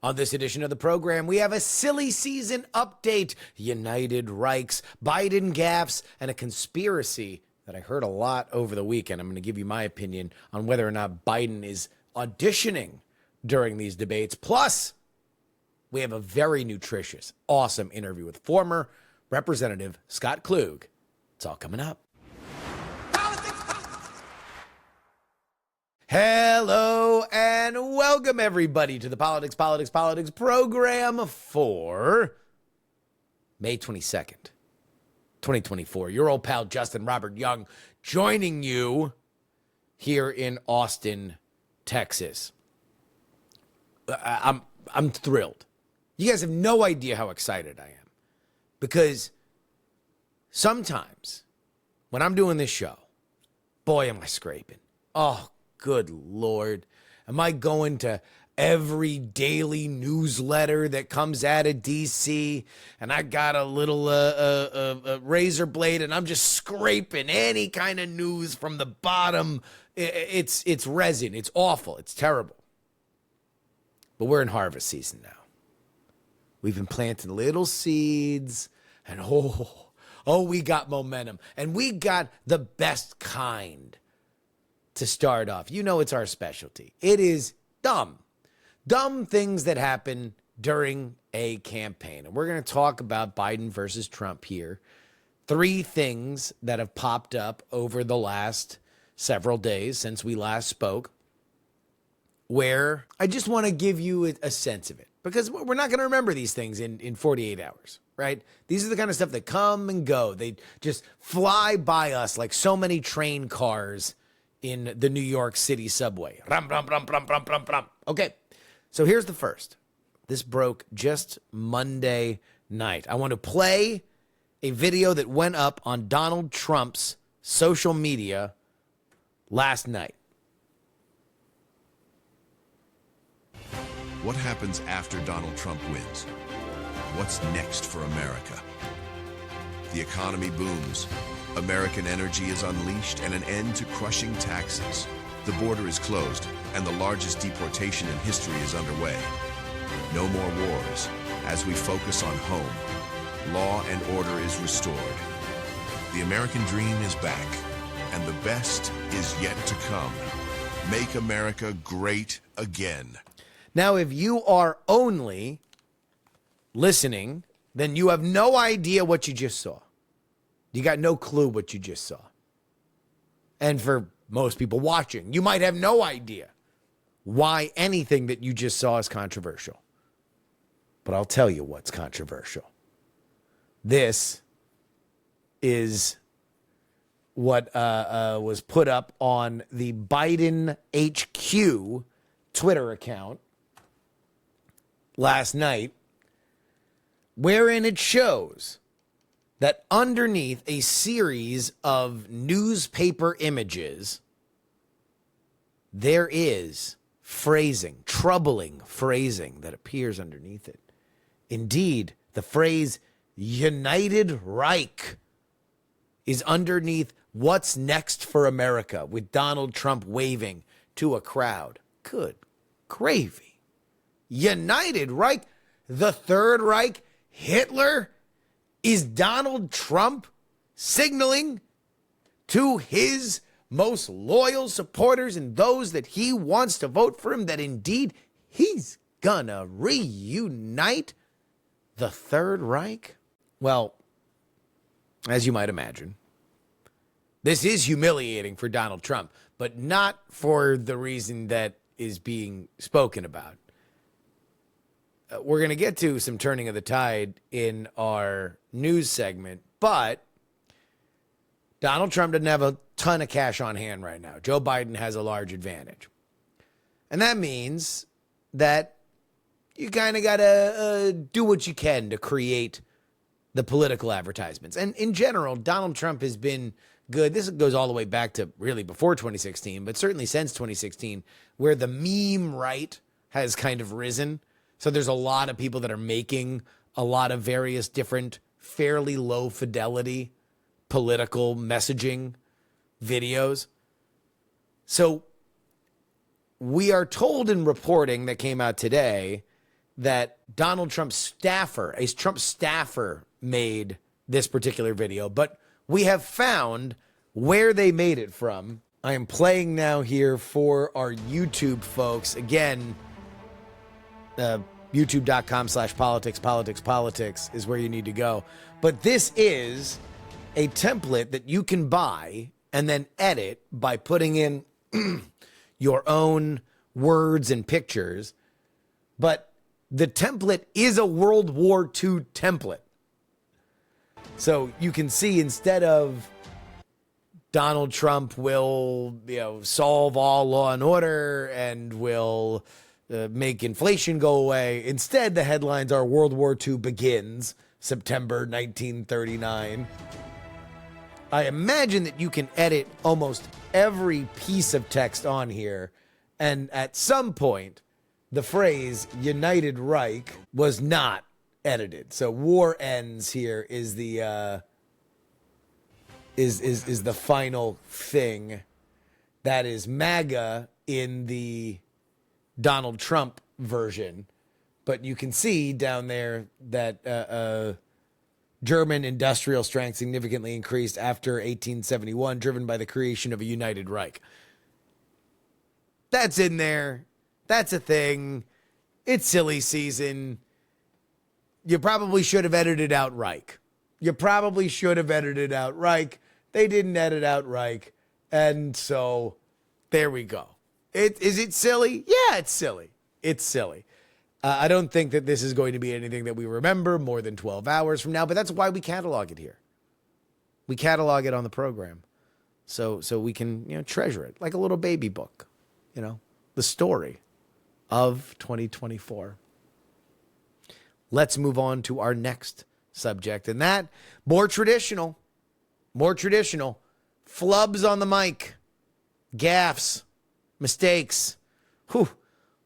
On this edition of the program, we have a silly season update, United Reichs, Biden gaffes, and a conspiracy that I heard a lot over the weekend. I'm going to give you my opinion on whether or not Biden is auditioning during these debates. Plus, we have a very nutritious, awesome interview with former Representative Scott Klug. It's all coming up. Hello and welcome everybody to the Politics program for May 22nd, 2024. Your old pal Justin Robert Young joining you here in Austin, Texas. I'm thrilled. You guys have no idea how excited I am because sometimes when I'm doing this show, boy, am I scraping. Oh, good Lord. Am I going to every daily newsletter that comes out of D.C. and I got a little razor blade and I'm just scraping any kind of news from the bottom. It's resin. It's awful. It's terrible. But we're in harvest season now. We've been planting little seeds and we got momentum. And we got the best kind to start off. You know it's our specialty. It is dumb things that happen during a campaign. And we're going to talk about Biden versus Trump here. 3 things that have popped up over the last several days since we last spoke, where I just want to give you a sense of it. Because we're not going to remember these things in 48 hours, right? These are the kind of stuff that come and go. They just fly by us like so many train cars in the New York City subway. Rum, rum, rum, rum, rum, rum, rum. Okay, so here's the first. This broke just Monday night. I want to play a video that went up on Donald Trump's social media last night. What happens after Donald Trump wins? What's next for America? The economy booms. American energy is unleashed and an end to crushing taxes. The border is closed and the largest deportation in history is underway. No more wars as we focus on home. Law and order is restored. The American dream is back and the best is yet to come. Make America great again. Now, if you are only listening, then you have no idea what you just saw. You got no clue what you just saw. And for most people watching, you might have no idea why anything that you just saw is controversial. But I'll tell you what's controversial. This is what was put up on the Biden HQ Twitter account last night, wherein it shows that underneath a series of newspaper images, there is phrasing, troubling phrasing that appears underneath it. Indeed, the phrase United Reich is underneath what's next for America with Donald Trump waving to a crowd. Good gravy. United Reich, the Third Reich, Hitler. Is Donald Trump signaling to his most loyal supporters and those that he wants to vote for him that indeed he's gonna reunite the Third Reich? Well, as you might imagine, this is humiliating for Donald Trump, but not for the reason that is being spoken about. We're going to get to some turning of the tide in our news segment, but Donald Trump doesn't have a ton of cash on hand right now. Joe Biden has a large advantage. And that means that you kind of got to do what you can to create the political advertisements. And in general, Donald Trump has been good. This goes all the way back to really before 2016, but certainly since 2016, where the meme right has kind of risen. So there's a lot of people that are making a lot of various different, fairly low fidelity political messaging videos. So we are told in reporting that came out today that Donald Trump's staffer, a Trump staffer, made this particular video, but we have found where they made it from. I am playing now here for our YouTube folks. Again, youtube.com/politics is where you need to go. But this is a template that you can buy and then edit by putting in your own words and pictures. But the template is a World War II template. So you can see, instead of Donald Trump will, solve all law and order and will make inflation go away, instead the headlines are World War II begins, September 1939. I imagine that you can edit almost every piece of text on here, and at some point, the phrase United Reich was not edited. So war ends here is the is the final thing. That is MAGA in the Donald Trump version. But you can see down there that German industrial strength significantly increased after 1871, driven by the creation of a United Reich. That's in there. That's a thing. It's silly season. You probably should have edited out Reich. You probably should have edited out Reich. They didn't edit out Reich. And so there we go. Is it silly? Yeah, it's silly. It's silly. I don't think that this is going to be anything that we remember more than 12 hours from now, but that's why we catalog it here. We catalog it on the program so we can, treasure it like a little baby book, the story of 2024. Let's move on to our next subject, and that more traditional, flubs on the mic, gaffes, mistakes. Whew.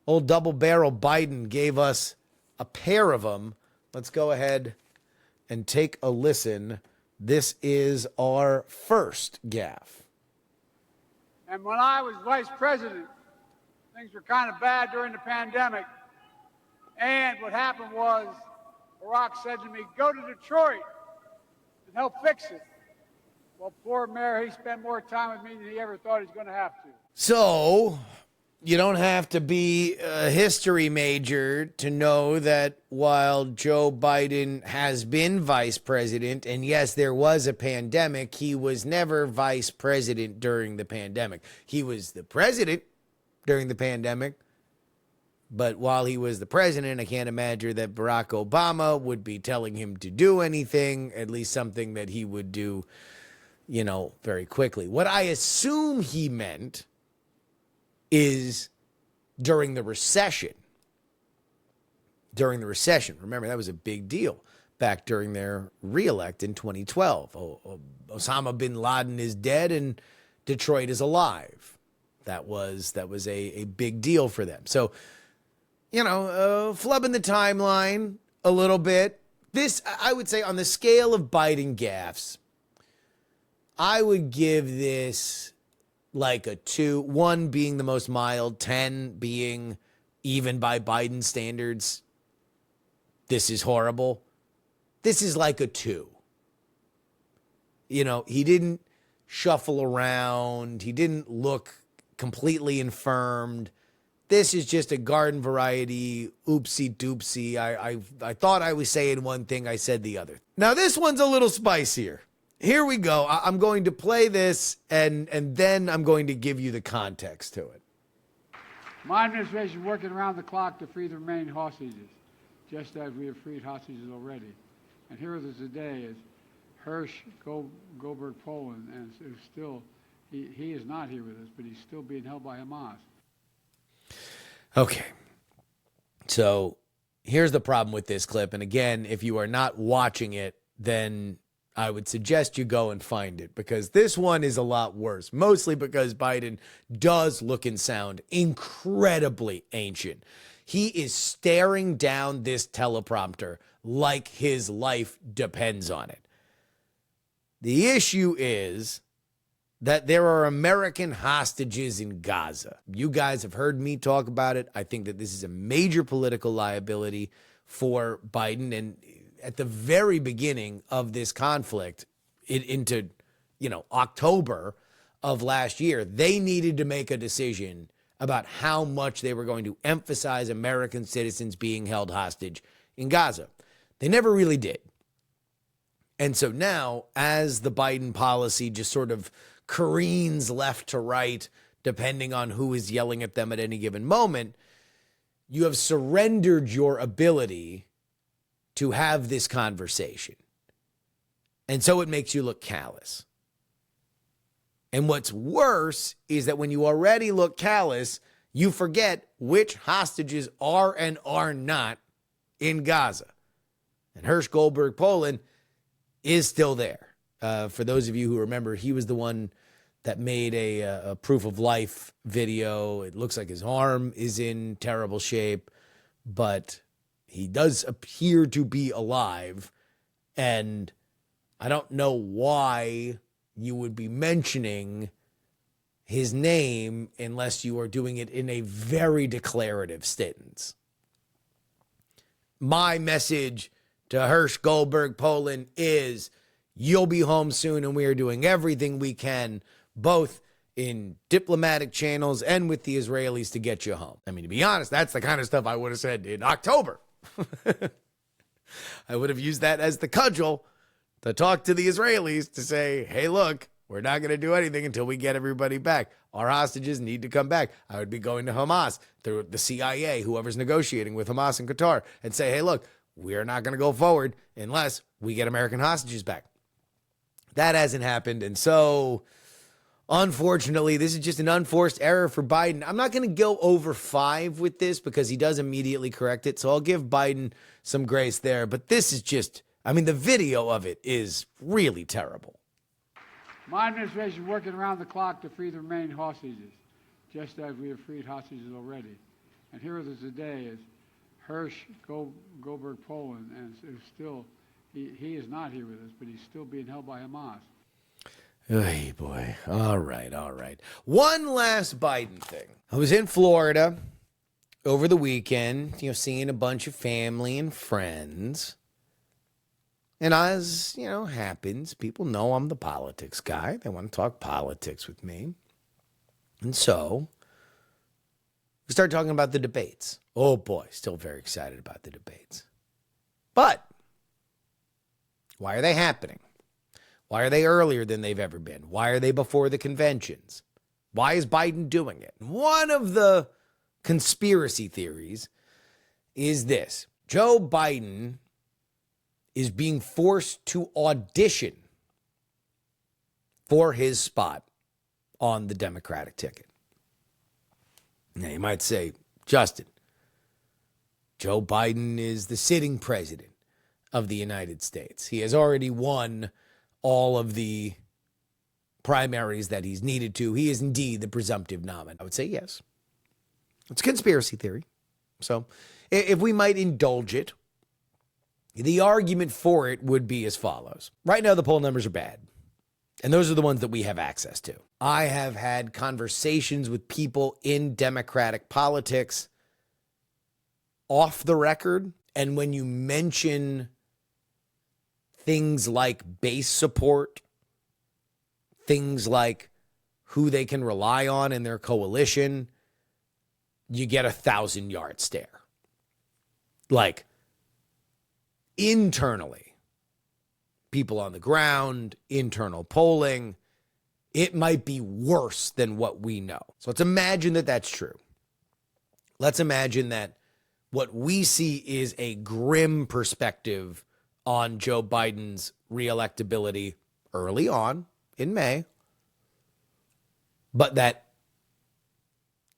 Old double barrel Biden gave us a pair of them. Let's go ahead and take a listen. This is our first gaffe. And when I was vice president, things were kind of bad during the pandemic. And what happened was, Barack said to me, go to Detroit and help fix it. Well, poor mayor, he spent more time with me than he ever thought he was going to have to. So, you don't have to be a history major to know that while Joe Biden has been vice president, and yes, there was a pandemic, he was never vice president during the pandemic. He was the president during the pandemic. But while he was the president, I can't imagine that Barack Obama would be telling him to do anything, at least something that he would do, very quickly. What I assume he meant is during the recession. Remember, that was a big deal back during their reelect in 2012. Osama bin Laden is dead and Detroit is alive. That was a big deal for them. So, flubbing the timeline a little bit. This, I would say, on the scale of Biden gaffes, I would give this like a 2, 1 being the most mild, 10 being, even by Biden standards, this is horrible. This is like a 2. He didn't shuffle around. He didn't look completely infirmed. This is just a garden variety oopsie doopsie. I thought I was saying one thing, I said the other. Now this one's a little spicier. Here we go. I'm going to play this and then I'm going to give you the context to it. My administration is working around the clock to free the remaining hostages, just as we have freed hostages already. And here today is Hirsch Goldberg Poland, and it's still, he is not here with us, but he's still being held by Hamas. Okay, so here's the problem with this clip. And again, if you are not watching it, then I would suggest you go and find it, because this one is a lot worse, mostly because Biden does look and sound incredibly ancient. He is staring down this teleprompter like his life depends on it. The issue is that there are American hostages in Gaza. You guys have heard me talk about it. I think that this is a major political liability for Biden. And at the very beginning of this conflict, into October of last year, they needed to make a decision about how much they were going to emphasize American citizens being held hostage in Gaza. They never really did. And so now, as the Biden policy just sort of careens left to right, depending on who is yelling at them at any given moment, you have surrendered your ability to have this conversation. And so it makes you look callous. And what's worse is that when you already look callous, you forget which hostages are and are not in Gaza. And Hersh Goldberg Poland is still there. For those of you who remember, he was the one that made a proof of life video. It looks like his arm is in terrible shape, but he does appear to be alive. And I don't know why you would be mentioning his name unless you are doing it in a very declarative sentence. My message to Hersh Goldberg Poland is you'll be home soon, and we are doing everything we can, both in diplomatic channels and with the Israelis, to get you home. I mean, to be honest, that's the kind of stuff I would have said in October. I would have used that as the cudgel to talk to the Israelis to say, hey, look, we're not going to do anything until we get everybody back. Our hostages need to come back. I would be going to Hamas, through the CIA, whoever's negotiating with Hamas in Qatar, and say, hey, look, we're not going to go forward unless we get American hostages back. That hasn't happened. And so, unfortunately, this is just an unforced error for Biden. I'm not going to go over 5 with this because he does immediately correct it. So I'll give Biden some grace there. But this is just, the video of it is really terrible. My administration is working around the clock to free the remaining hostages, just as we have freed hostages already. And here with us today is Hersh Goldberg Poland, and still, he is not here with us, but he's still being held by Hamas. Hey, boy. All right. One last Biden thing. I was in Florida over the weekend, seeing a bunch of family and friends. And as, happens, people know I'm the politics guy. They want to talk politics with me. And so we start talking about the debates. Oh, boy, still very excited about the debates. But why are they happening? Why are they earlier than they've ever been? Why are they before the conventions? Why is Biden doing it? One of the conspiracy theories is this. Joe Biden is being forced to audition for his spot on the Democratic ticket. Now, you might say, Justin, Joe Biden is the sitting president of the United States. He has already won all of the primaries that he's needed to. He is indeed the presumptive nominee. I would say yes. It's a conspiracy theory. So if we might indulge it, the argument for it would be as follows. Right now, the poll numbers are bad. And those are the ones that we have access to. I have had conversations with people in Democratic politics off the record. And when you mention things like base support, things like who they can rely on in their coalition, you get a 1,000-yard stare. Like, internally, people on the ground, internal polling, it might be worse than what we know. So let's imagine that that's true. Let's imagine that what we see is a grim perspective on Joe Biden's reelectability early on in May, but that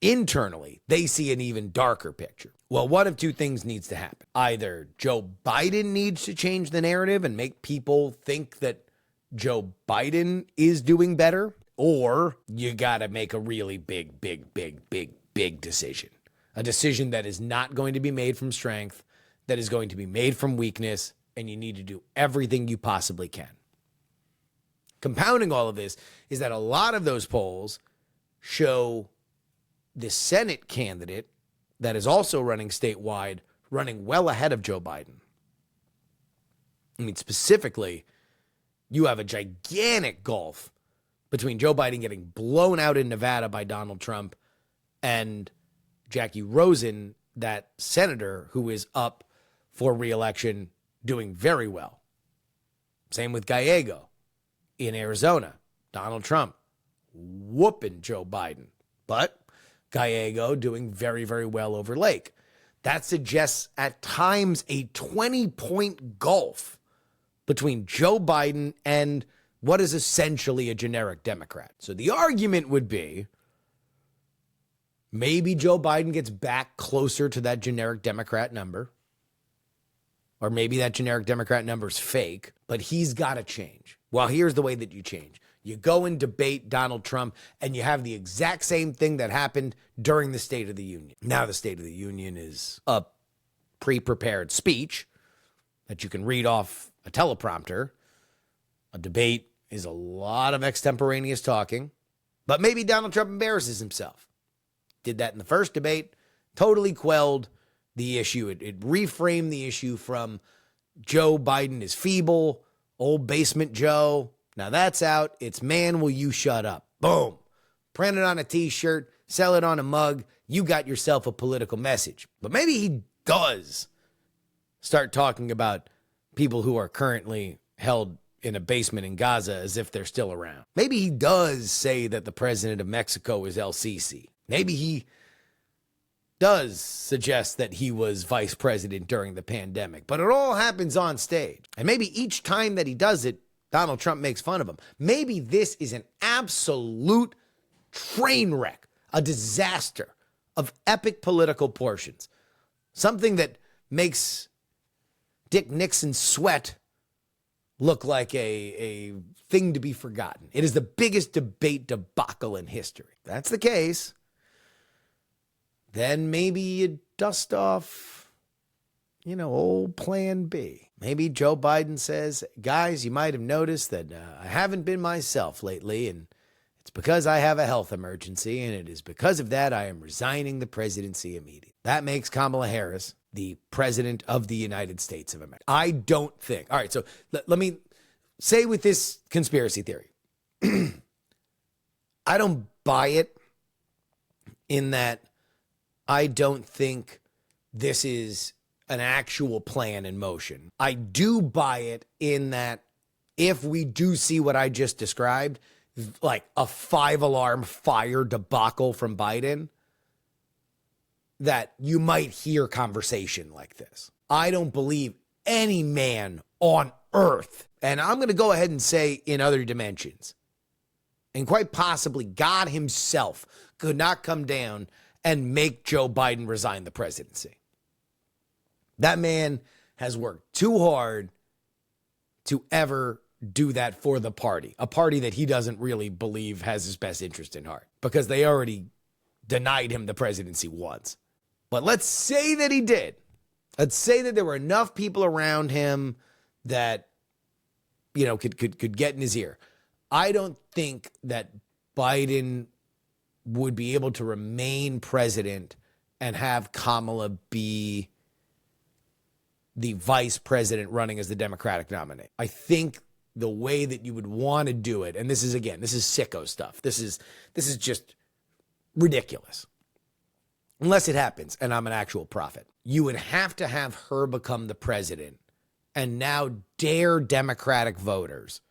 internally they see an even darker picture. Well, one of two things needs to happen. Either Joe Biden needs to change the narrative and make people think that Joe Biden is doing better, or you got to make a really big decision. A decision that is not going to be made from strength, that is going to be made from weakness, and you need to do everything you possibly can. compounding all of this is that a lot of those polls show the Senate candidate that is also running statewide running well ahead of Joe Biden. I mean, specifically, you have a gigantic gulf between Joe Biden getting blown out in Nevada by Donald Trump and Jackie Rosen, that senator who is up for re-election, doing very well. Same with Gallego in Arizona. Donald Trump whooping Joe Biden, but Gallego doing very, very well over Lake. That suggests at times a 20-point gulf between Joe Biden and what is essentially a generic Democrat. So the argument would be maybe Joe Biden gets back closer to that generic Democrat number, or maybe that generic Democrat number is fake, but he's got to change. Well, here's the way that you change. You go and debate Donald Trump, and you have the exact same thing that happened during the State of the Union. Now the State of the Union is a pre-prepared speech that you can read off a teleprompter. A debate is a lot of extemporaneous talking, but maybe Donald Trump embarrasses himself. Did that in the first debate, totally quelled the issue. It reframed the issue from Joe Biden is feeble, old basement Joe. Now that's out. It's man, will you shut up? Boom. Print it on a t-shirt, sell it on a mug. You got yourself a political message. But maybe he does start talking about people who are currently held in a basement in Gaza as if they're still around. Maybe he does say that the president of Mexico is El Sisi. Maybe he does suggest that he was vice president during the pandemic, but it all happens on stage. And maybe each time that he does it, Donald Trump makes fun of him. Maybe this is an absolute train wreck, a disaster of epic political proportions, something that makes Dick Nixon's sweat look like a thing to be forgotten. It is the biggest debate debacle in history. If that's the case, then maybe you dust off, old plan B. Maybe Joe Biden says, guys, you might have noticed that I haven't been myself lately, and it's because I have a health emergency, and it is because of that I am resigning the presidency immediately. That makes Kamala Harris the president of the United States of America. I don't think. All right, so let me say with this conspiracy theory, I don't buy it in that I don't think this is an actual plan in motion. I do buy it in that if we do see what I just described, like a 5-alarm fire debacle from Biden, that you might hear conversation like this. I don't believe any man on earth, and I'm going to go ahead and say in other dimensions, and quite possibly God himself could not come down and make Joe Biden resign the presidency. That man has worked too hard to ever do that for the party, a party that he doesn't really believe has his best interest in heart, because they already denied him the presidency once. But let's say that he did. Let's say that there were enough people around him that, could get in his ear. I don't think that Biden would be able to remain president and have Kamala be the vice president running as the Democratic nominee. I think the way that you would want to do it, and this is sicko stuff. This is just ridiculous. Unless it happens and I'm an actual prophet. You would have to have her become the president and now dare Democratic voters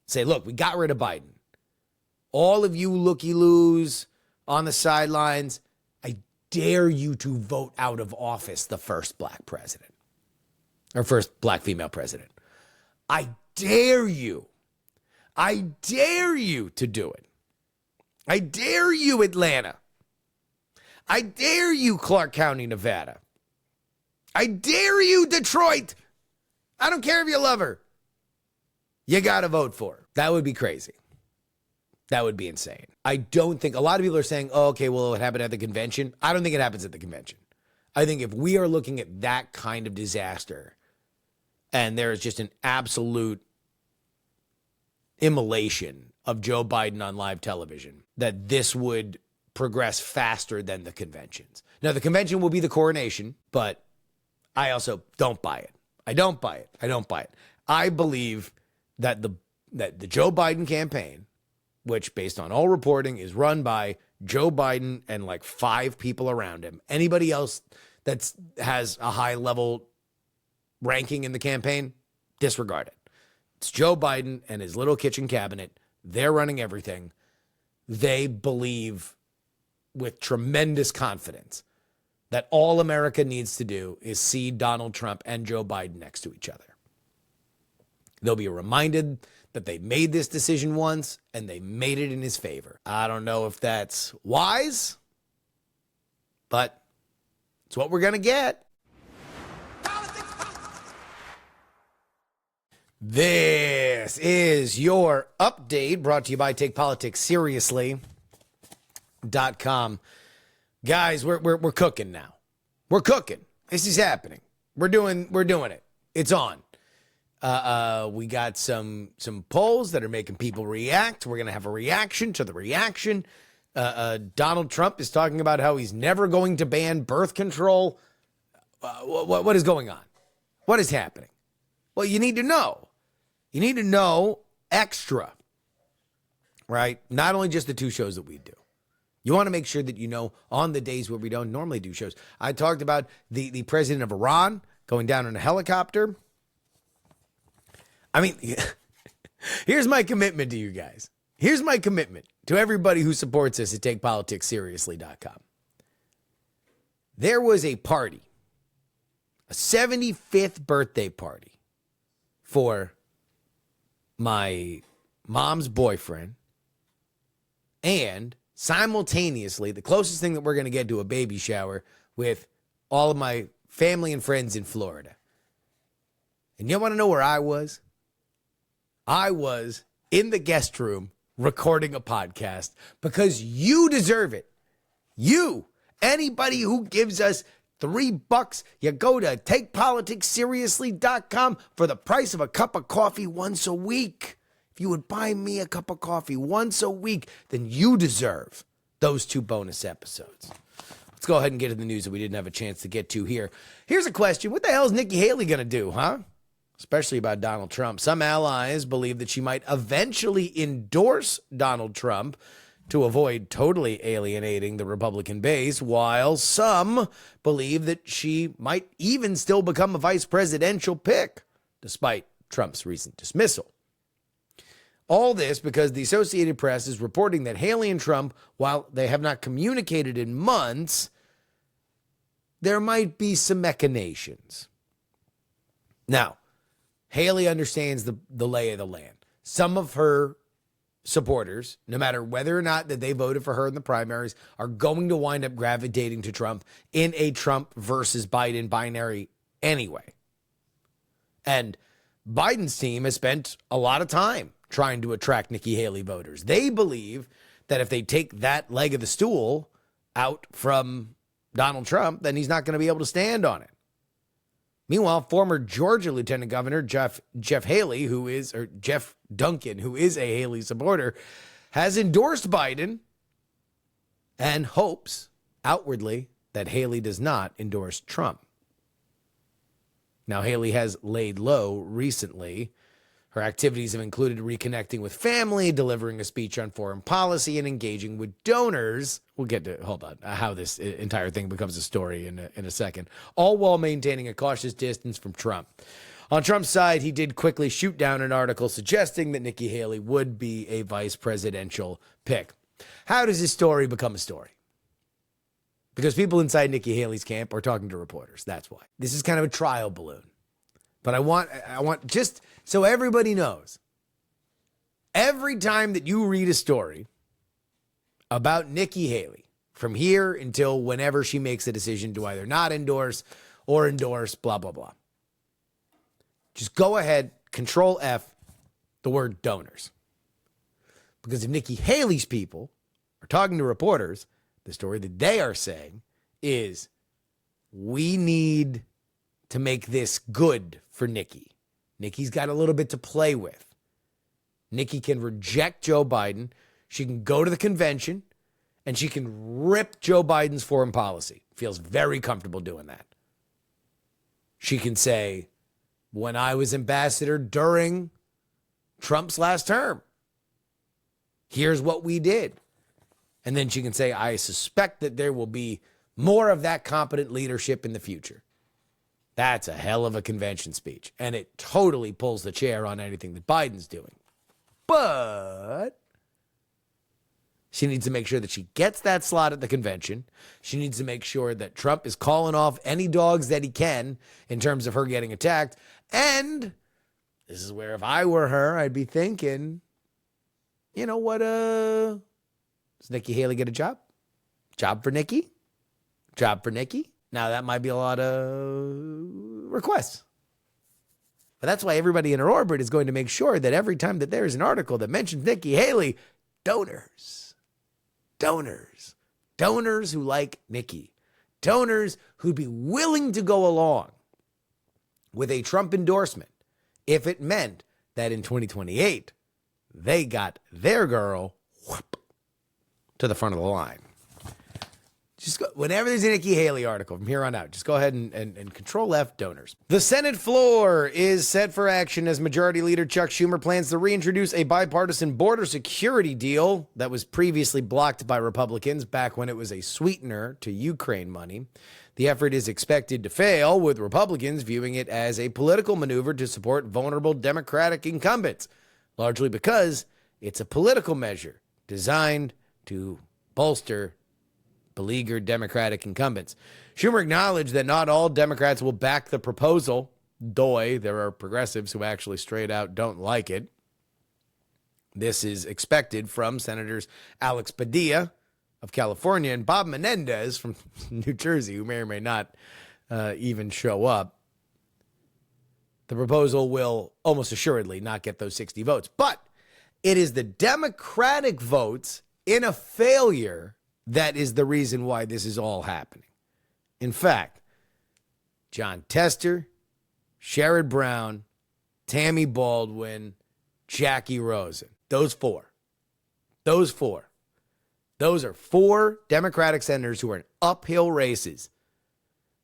say, look, we got rid of Biden. All of you looky-loos on the sidelines, I dare you to vote out of office the first black president. Or first black female president. I dare you. I dare you to do it. I dare you, Atlanta. I dare you, Clark County, Nevada. I dare you, Detroit. I don't care if you love her. You got to vote for her. That would be crazy. That would be insane. I don't think, a lot of people are saying, oh, okay, well, it happened at the convention. I don't think it happens at the convention. I think if we are looking at that kind of disaster and there is just an absolute immolation of Joe Biden on live television that this would progress faster than the conventions. Now, the convention will be the coronation, but I also don't buy it. I don't buy it. I believe that the Joe Biden campaign, which based on all reporting is run by Joe Biden and like 5 people around him. Anybody else that has a high level ranking in the campaign, disregard it. It's Joe Biden and his little kitchen cabinet. They're running everything. They believe with tremendous confidence that all America needs to do is see Donald Trump and Joe Biden next to each other. They'll be reminded that they made this decision once and they made it in his favor. I don't know if that's wise, but it's what we're going to get. This is your update brought to you by TakePoliticsSeriously.com. Guys, we're cooking now. We're cooking. This is happening. We're doing it. It's on. We got some polls that are making people react. We're going to have a reaction to the reaction. Donald Trump is talking about how he's never going to ban birth control. What is going on? What is happening? Well, you need to know. You need to know extra, right? Not only just the 2 shows that we do. You want to make sure that you know on the days where we don't normally do shows. I talked about the president of Iran going down in a helicopter. I mean, here's my commitment to you guys. Here's my commitment to everybody who supports us at TakePoliticsSeriously.com. There was a party, a 75th birthday party for my mom's boyfriend, and simultaneously, the closest thing that we're going to get to a baby shower with all of my family and friends in Florida. And you want to know where I was? I was in the guest room recording a podcast because you deserve it. You, anybody who gives us $3, you go to TakePoliticsSeriously.com for the price of a cup of coffee once a week. If you would buy me a cup of coffee once a week, then you deserve those 2 bonus episodes. Let's go ahead and get to the news that we didn't have a chance to get to here. Here's a question. What the hell is Nikki Haley going to do, huh? Especially about Donald Trump. Some allies believe that she might eventually endorse Donald Trump to avoid totally alienating the Republican base, while some believe that she might even still become a vice presidential pick, despite Trump's recent dismissal. All this because the Associated Press is reporting that Haley and Trump, while they have not communicated in months, there might be some machinations. Now, Haley understands the lay of the land. Some of her supporters, no matter whether or not that they voted for her in the primaries, are going to wind up gravitating to Trump in a Trump versus Biden binary anyway. And Biden's team has spent a lot of time trying to attract Nikki Haley voters. They believe that if they take that leg of the stool out from Donald Trump, then he's not going to be able to stand on it. Meanwhile, former Georgia Lieutenant Governor Jeff Duncan, who is a Haley supporter, has endorsed Biden and hopes outwardly that Haley does not endorse Trump. Now, Haley has laid low recently. Her activities have included reconnecting with family, delivering a speech on foreign policy, and engaging with donors. We'll get to, how this entire thing becomes a story in a second. All while maintaining a cautious distance from Trump. On Trump's side, he did quickly shoot down an article suggesting that Nikki Haley would be a vice presidential pick. How does this story become a story? Because people inside Nikki Haley's camp are talking to reporters. That's why. This is kind of a trial balloon. But I want just so everybody knows, every time that you read a story about Nikki Haley, from here until whenever she makes a decision to either not endorse or endorse, blah, blah, blah, just go ahead, Control F, the word donors. Because if Nikki Haley's people are talking to reporters, the story that they are saying is, we need to make this good for Nikki. Nikki's got a little bit to play with. Nikki can reject Joe Biden. She can go to the convention and she can rip Joe Biden's foreign policy. Feels very comfortable doing that. She can say, when I was ambassador during Trump's last term, here's what we did. And then she can say, I suspect that there will be more of that competent leadership in the future. That's a hell of a convention speech. And it totally pulls the chair on anything that Biden's doing. But she needs to make sure that she gets that slot at the convention. She needs to make sure that Trump is calling off any dogs that he can in terms of her getting attacked. And this is where if I were her, I'd be thinking, you know what, does Nikki Haley get a job? Job for Nikki? Job for Nikki? Now, that might be a lot of requests. But that's why everybody in her orbit is going to make sure that every time that there is an article that mentions Nikki Haley, donors who like Nikki, donors who'd be willing to go along with a Trump endorsement if it meant that in 2028, they got their girl to the front of the line. Just go, whenever there's a Nikki Haley article from here on out, just go ahead and control F donors. The Senate floor is set for action as Majority Leader Chuck Schumer plans to reintroduce a bipartisan border security deal that was previously blocked by Republicans back when it was a sweetener to Ukraine money. The effort is expected to fail, with Republicans viewing it as a political maneuver to support vulnerable Democratic incumbents, largely because it's a political measure designed to bolster beleaguered Democratic incumbents. Schumer acknowledged that not all Democrats will back the proposal. There are progressives who actually straight out don't like it. This is expected from Senators Alex Padilla of California and Bob Menendez from New Jersey, who may or may not even show up. The proposal will almost assuredly not get those 60 votes. But it is the Democratic votes in a failure that is the reason why this is all happening. In fact, John Tester, Sherrod Brown, Tammy Baldwin, Jackie Rosen. Those four. Those are four Democratic senators who are in uphill races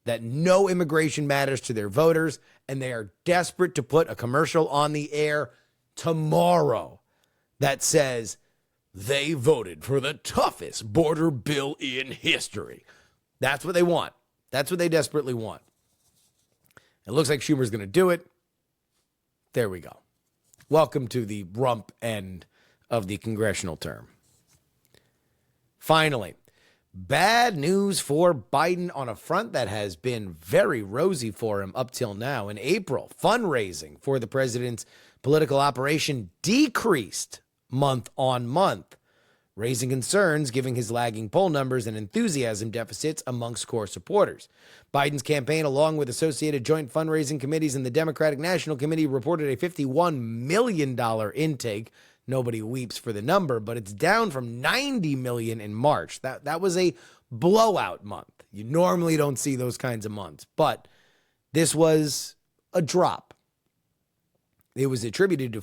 that no immigration matters to their voters, and they are desperate to put a commercial on the air tomorrow that says they voted for the toughest border bill in history. That's what they want. That's what they desperately want. It looks like Schumer's going to do it. There we go. Welcome to the rump end of the congressional term. Finally, bad news for Biden on a front that has been very rosy for him up till now. In April, fundraising for the president's political operation decreased month on month, raising concerns given his lagging poll numbers and enthusiasm deficits amongst core supporters. Biden's campaign, along with associated joint fundraising committees and the Democratic National Committee, reported a $51 million intake. Nobody weeps for the number, but it's down from $90 million in March. That was a blowout month. You normally don't see those kinds of months, but this was a drop. It was attributed to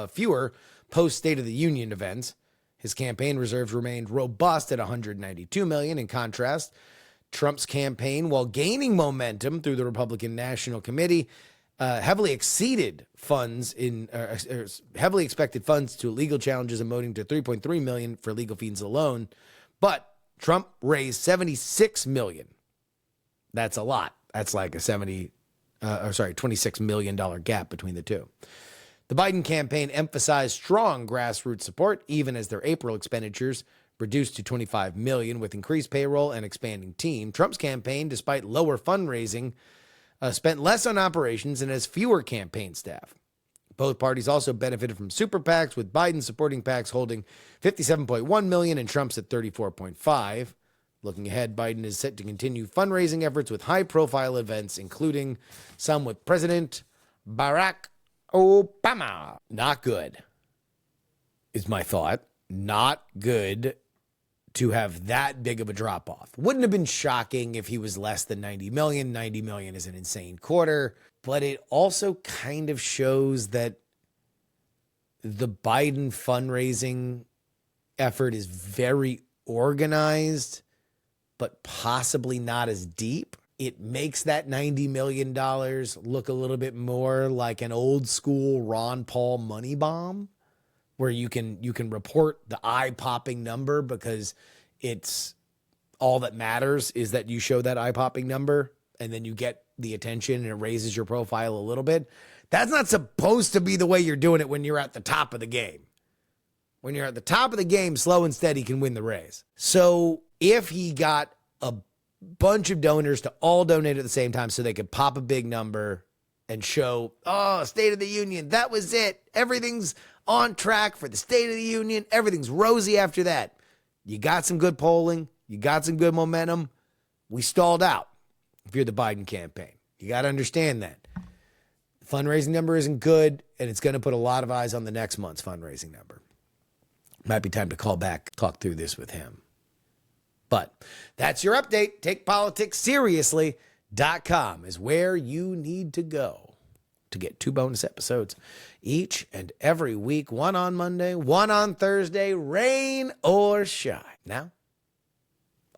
fewer post-State of the Union events. His campaign reserves remained robust at $192 million. In contrast, Trump's campaign, while gaining momentum through the Republican National Committee, heavily expected funds to legal challenges, amounting to $3.3 million for legal fees alone. But Trump raised $76 million. That's a lot. That's like a $26 million gap between the two. The Biden campaign emphasized strong grassroots support, even as their April expenditures reduced to $25 million with increased payroll and expanding team. Trump's campaign, despite lower fundraising, spent less on operations and has fewer campaign staff. Both parties also benefited from super PACs, with Biden supporting PACs holding $57.1 million and Trump's at $34.5. Looking ahead, Biden is set to continue fundraising efforts with high-profile events, including some with President Barack Obama. Not good, is my thought. Not good to have that big of a drop-off. Wouldn't have been shocking if he was less than 90 million. 90 million is an insane quarter, but it also kind of shows that the Biden fundraising effort is very organized, but possibly not as deep. It makes that $90 million look a little bit more like an old school Ron Paul money bomb, where you can report the eye-popping number because it's all that matters is that you show that eye-popping number and then you get the attention and it raises your profile a little bit. That's not supposed to be the way you're doing it when you're at the top of the game. When you're at the top of the game, slow and steady can win the race. So if he got a bunch of donors to all donate at the same time so they could pop a big number and show, oh, State of the Union, that was it. Everything's on track for the State of the Union. Everything's rosy after that. You got some good polling. You got some good momentum. We stalled out if you're the Biden campaign. You got to understand that. The fundraising number isn't good, and it's going to put a lot of eyes on the next month's fundraising number. Might be time to call back, talk through this with him. But that's your update. TakePoliticsSeriously.com is where you need to go to get 2 bonus episodes each and every week. 1 on Monday, 1 on Thursday, rain or shine. Now,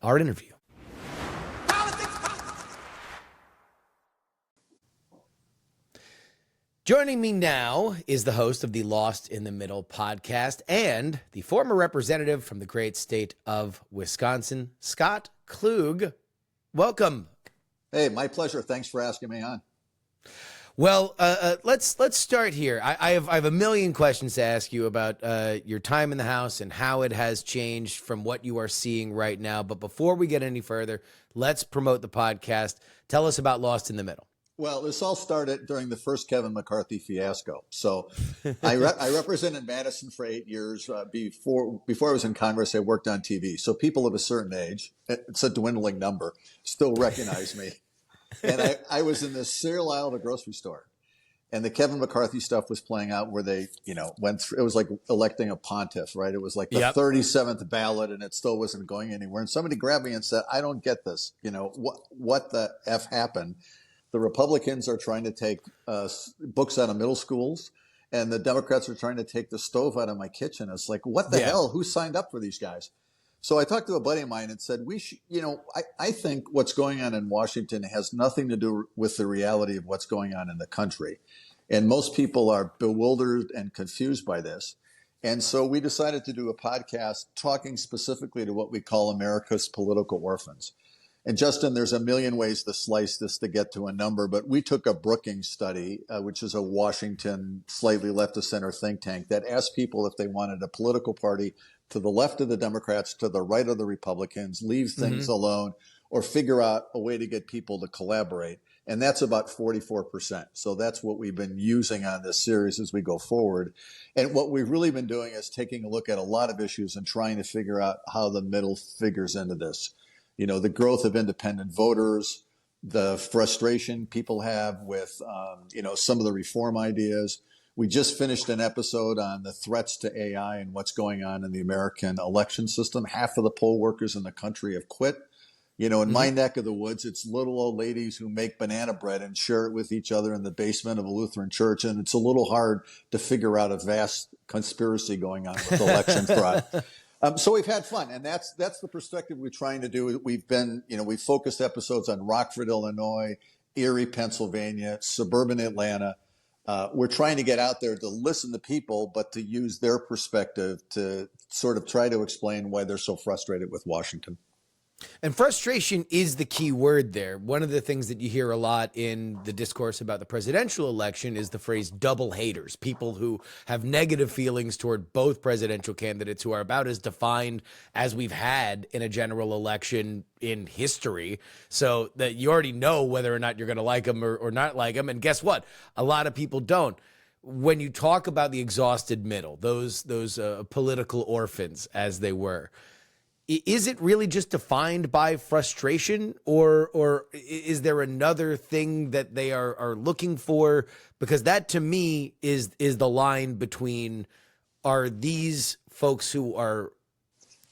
our interview. Joining me now is the host of the Lost in the Middle podcast and the former representative from the great state of Wisconsin, Scott Klug. Welcome. Hey, my pleasure. Thanks for asking me on. Well, let's start here. I have a million questions to ask you about your time in the House and how it has changed from what you are seeing right now. But before we get any further, let's promote the podcast. Tell us about Lost in the Middle. Well, this all started during the first Kevin McCarthy fiasco. So I represented Madison for 8 years. Before I was in Congress, I worked on TV. So people of a certain age, it's a dwindling number, still recognize me. And I was in the cereal aisle of a grocery store. And the Kevin McCarthy stuff was playing out where they, went through. It was like electing a pontiff, right? It was like the 37th ballot and it still wasn't going anywhere. And somebody grabbed me and said, I don't get this. What the F happened? The Republicans are trying to take books out of middle schools, and the Democrats are trying to take the stove out of my kitchen. It's like, what the hell? Who signed up for these guys? So I talked to a buddy of mine and said, I think what's going on in Washington has nothing to do with the reality of what's going on in the country. And most people are bewildered and confused by this. And so we decided to do a podcast talking specifically to what we call America's political orphans. And Justin, there's a million ways to slice this to get to a number, but we took a Brookings study, which is a Washington, slightly left of center think tank that asked people if they wanted a political party to the left of the Democrats, to the right of the Republicans, leave things alone, or figure out a way to get people to collaborate. And that's about 44%. So that's what we've been using on this series as we go forward. And what we've really been doing is taking a look at a lot of issues and trying to figure out how the middle figures into this. The growth of independent voters, the frustration people have with, some of the reform ideas. We just finished an episode on the threats to AI and what's going on in the American election system. Half of the poll workers in the country have quit. In my neck of the woods, it's little old ladies who make banana bread and share it with each other in the basement of a Lutheran church. And it's a little hard to figure out a vast conspiracy going on with election fraud. So we've had fun, and that's the perspective we're trying to do. We've focused episodes on Rockford, Illinois, Erie, Pennsylvania, suburban Atlanta. We're trying to get out there to listen to people, but to use their perspective to sort of try to explain why they're so frustrated with Washington. And frustration is the key word there. One of the things that you hear a lot in the discourse about the presidential election is the phrase double haters, people who have negative feelings toward both presidential candidates, who are about as defined as we've had in a general election in history, so that you already know whether or not you're going to like them or not like them. And guess what? A lot of people don't. When you talk about the exhausted middle, those political orphans, as they were, is it really just defined by frustration, or is there another thing that they are looking for? Because that, to me, is the line between, are these folks who are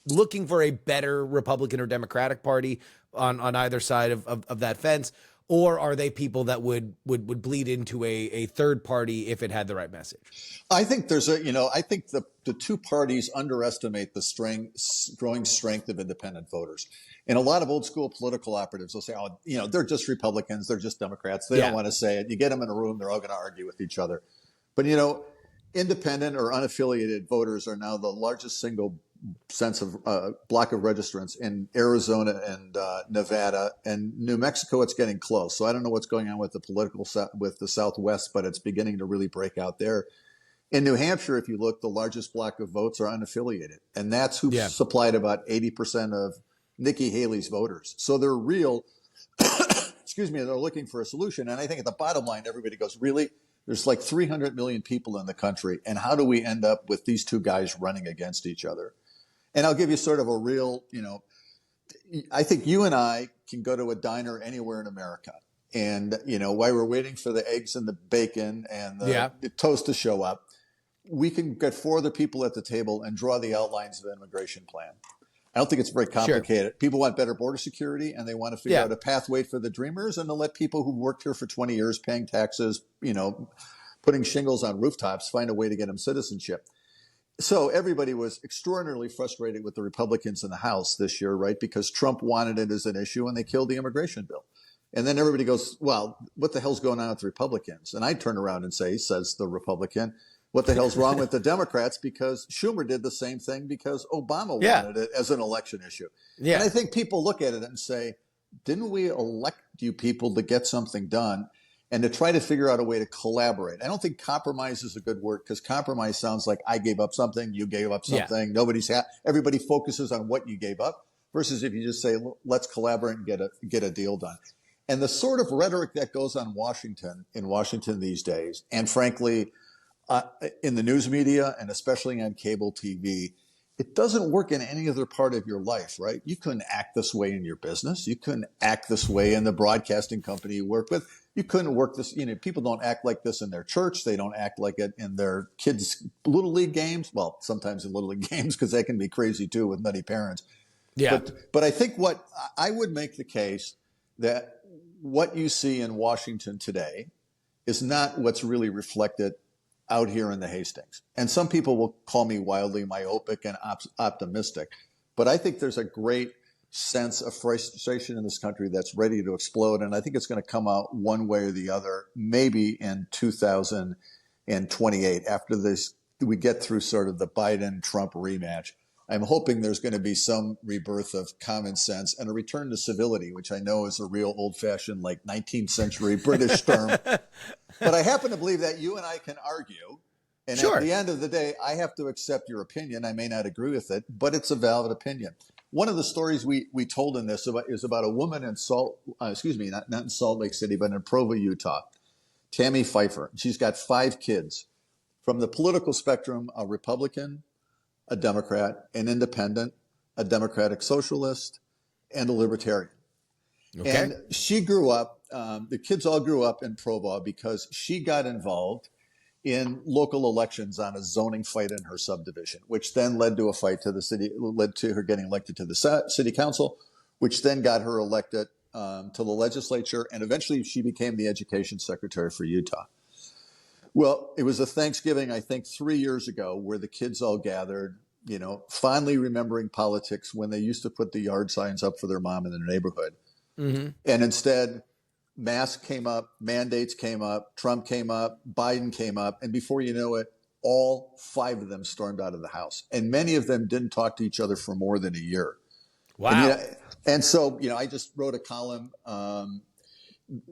looking for a better Republican or Democratic Party on either side of that fence, Or are they people that would bleed into a third party if it had the right message? I think there's I think the two parties underestimate the growing strength of independent voters. And a lot of old school political operatives will say, oh, they're just Republicans, they're just Democrats. They don't want to say it. You get them in a room, they're all going to argue with each other. But, independent or unaffiliated voters are now the largest single block of registrants in Arizona and Nevada and New Mexico. It's getting close. So I don't know what's going on with with the Southwest, but it's beginning to really break out there. In New Hampshire, if you look, the largest block of votes are unaffiliated, and that's who supplied about 80% of Nikki Haley's voters. So they're real. Excuse me. They're looking for a solution, and I think at the bottom line, everybody goes, really. There's like 300 million people in the country, and how do we end up with these two guys running against each other? And I'll give you sort of a real, I think you and I can go to a diner anywhere in America. And, while we're waiting for the eggs and the bacon and the toast to show up, we can get four other people at the table and draw the outlines of an immigration plan. I don't think it's very complicated. Sure. People want better border security, and they want to figure out a pathway for the dreamers and to let people who've worked here for 20 years, paying taxes, putting shingles on rooftops, find a way to get them citizenship. So everybody was extraordinarily frustrated with the Republicans in the House this year, right? Because Trump wanted it as an issue and they killed the immigration bill. And then everybody goes, well, what the hell's going on with the Republicans? And I turn around and say, says the Republican, what the hell's wrong with the Democrats? Because Schumer did the same thing because Obama wanted it as an election issue. Yeah. And I think people look at it and say, didn't we elect you people to get something done and to try to figure out a way to collaborate? I don't think compromise is a good word because compromise sounds like I gave up something, you gave up something, everybody focuses on what you gave up versus if you just say, let's collaborate and get a deal done. And the sort of rhetoric that goes on in Washington these days, and frankly, in the news media and especially on cable TV, it doesn't work in any other part of your life, right? You couldn't act this way in your business. You couldn't act this way in the broadcasting company you work with. You couldn't work this, people don't act like this in their church. They don't act like it in their kids' little league games. Well, sometimes in little league games because they can be crazy too with nutty parents. Yeah. But I think what I would make the case that what you see in Washington today is not what's really reflected out here in the Hastings. And some people will call me wildly myopic and optimistic, but I think there's a great sense of frustration in this country that's ready to explode. And I think it's going to come out one way or the other, maybe in 2028 after we get through sort of the Biden-Trump rematch. I'm hoping there's going to be some rebirth of common sense and a return to civility, which I know is a real old-fashioned, like 19th century British term. But I happen to believe that you and I can argue. And at the end of the day, I have to accept your opinion. I may not agree with it, but it's a valid opinion. One of the stories we told in this is about a woman in not in Salt Lake City, but in Provo, Utah, Tammy Pfeiffer. She's got 5 kids from the political spectrum, a Republican, a Democrat, an independent, a democratic socialist, and a libertarian. Okay. And she grew up, the kids all grew up in Provo because she got involved in local elections on a zoning fight in her subdivision, which then led to a fight to the city, led to her getting elected to the city council, which then got her elected to the legislature. And eventually she became the education secretary for Utah. Well, it was a Thanksgiving, I think 3 years ago, where the kids all gathered, fondly remembering politics when they used to put the yard signs up for their mom in their neighborhood. Mm-hmm. And instead, masks came up, mandates came up, Trump came up, Biden came up. And before you know it, all 5 of them stormed out of the house. And many of them didn't talk to each other for more than a year. Wow. And so, I just wrote a column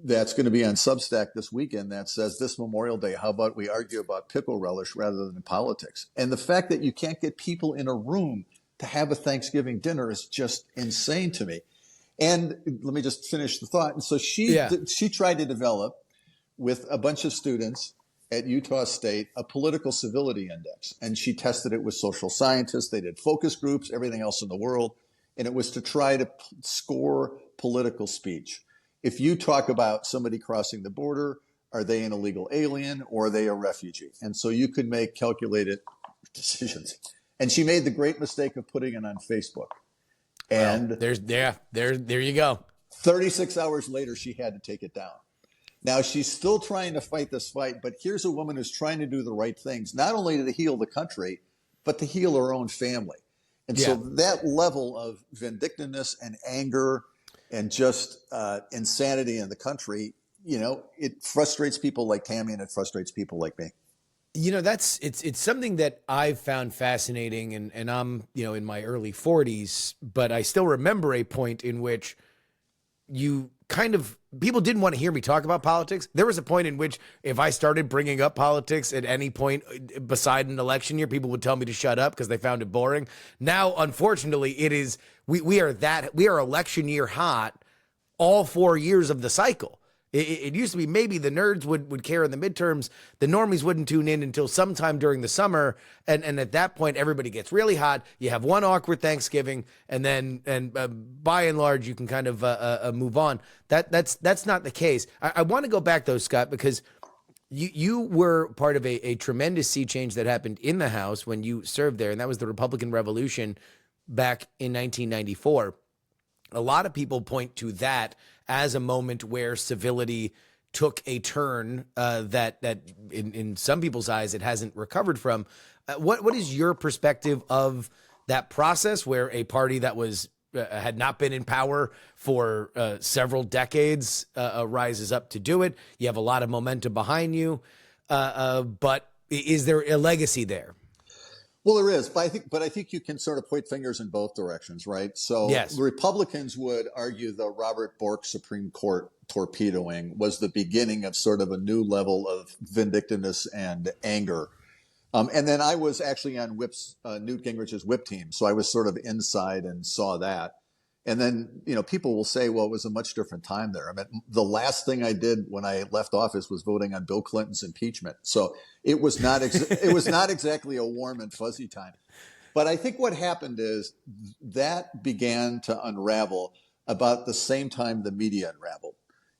that's going to be on Substack this weekend that says this Memorial Day, how about we argue about pickle relish rather than politics? And the fact that you can't get people in a room to have a Thanksgiving dinner is just insane to me. And let me just finish the thought. And so she tried to develop with a bunch of students at Utah State a political civility index. And she tested it with social scientists. They did focus groups, everything else in the world. And it was to try to score political speech. If you talk about somebody crossing the border, are they an illegal alien or are they a refugee? And so you could make calculated decisions. And she made the great mistake of putting it on Facebook. And there you go. 36 hours later, she had to take it down. Now, she's still trying to fight this fight, but here's a woman who's trying to do the right things, not only to heal the country, but to heal her own family. And so that level of vindictiveness and anger and just insanity in the country, it frustrates people like Tammy and it frustrates people like me. It's something that I've found fascinating, and I'm, in my early 40s, but I still remember a point in which people didn't want to hear me talk about politics. There was a point in which if I started bringing up politics at any point beside an election year, people would tell me to shut up because they found it boring. Now, unfortunately, we are election year hot all 4 years of the cycle. It used to be maybe the nerds would care in the midterms. The normies wouldn't tune in until sometime during the summer. And at that point, everybody gets really hot. You have one awkward Thanksgiving, and then by and large, you can kind of move on. That's not the case. I want to go back, though, Scott, because you were part of a tremendous sea change that happened in the House when you served there, and that was the Republican Revolution back in 1994. A lot of people point to that as a moment where civility took a turn that in some people's eyes it hasn't recovered from. What is your perspective of that process, where a party that was had not been in power for several decades rises up to do it? You have a lot of momentum behind you, but is there a legacy there? Well, there is, but I think you can sort of point fingers in both directions, right? So yes. The Republicans would argue the Robert Bork Supreme Court torpedoing was the beginning of sort of a new level of vindictiveness and anger. And then I was actually on Newt Gingrich's whip team, so I was sort of inside and saw that. And then, people will say, well, it was a much different time there. I mean, the last thing I did when I left office was voting on Bill Clinton's impeachment. So it was not exactly a warm and fuzzy time. But I think what happened is that began to unravel about the same time the media unraveled.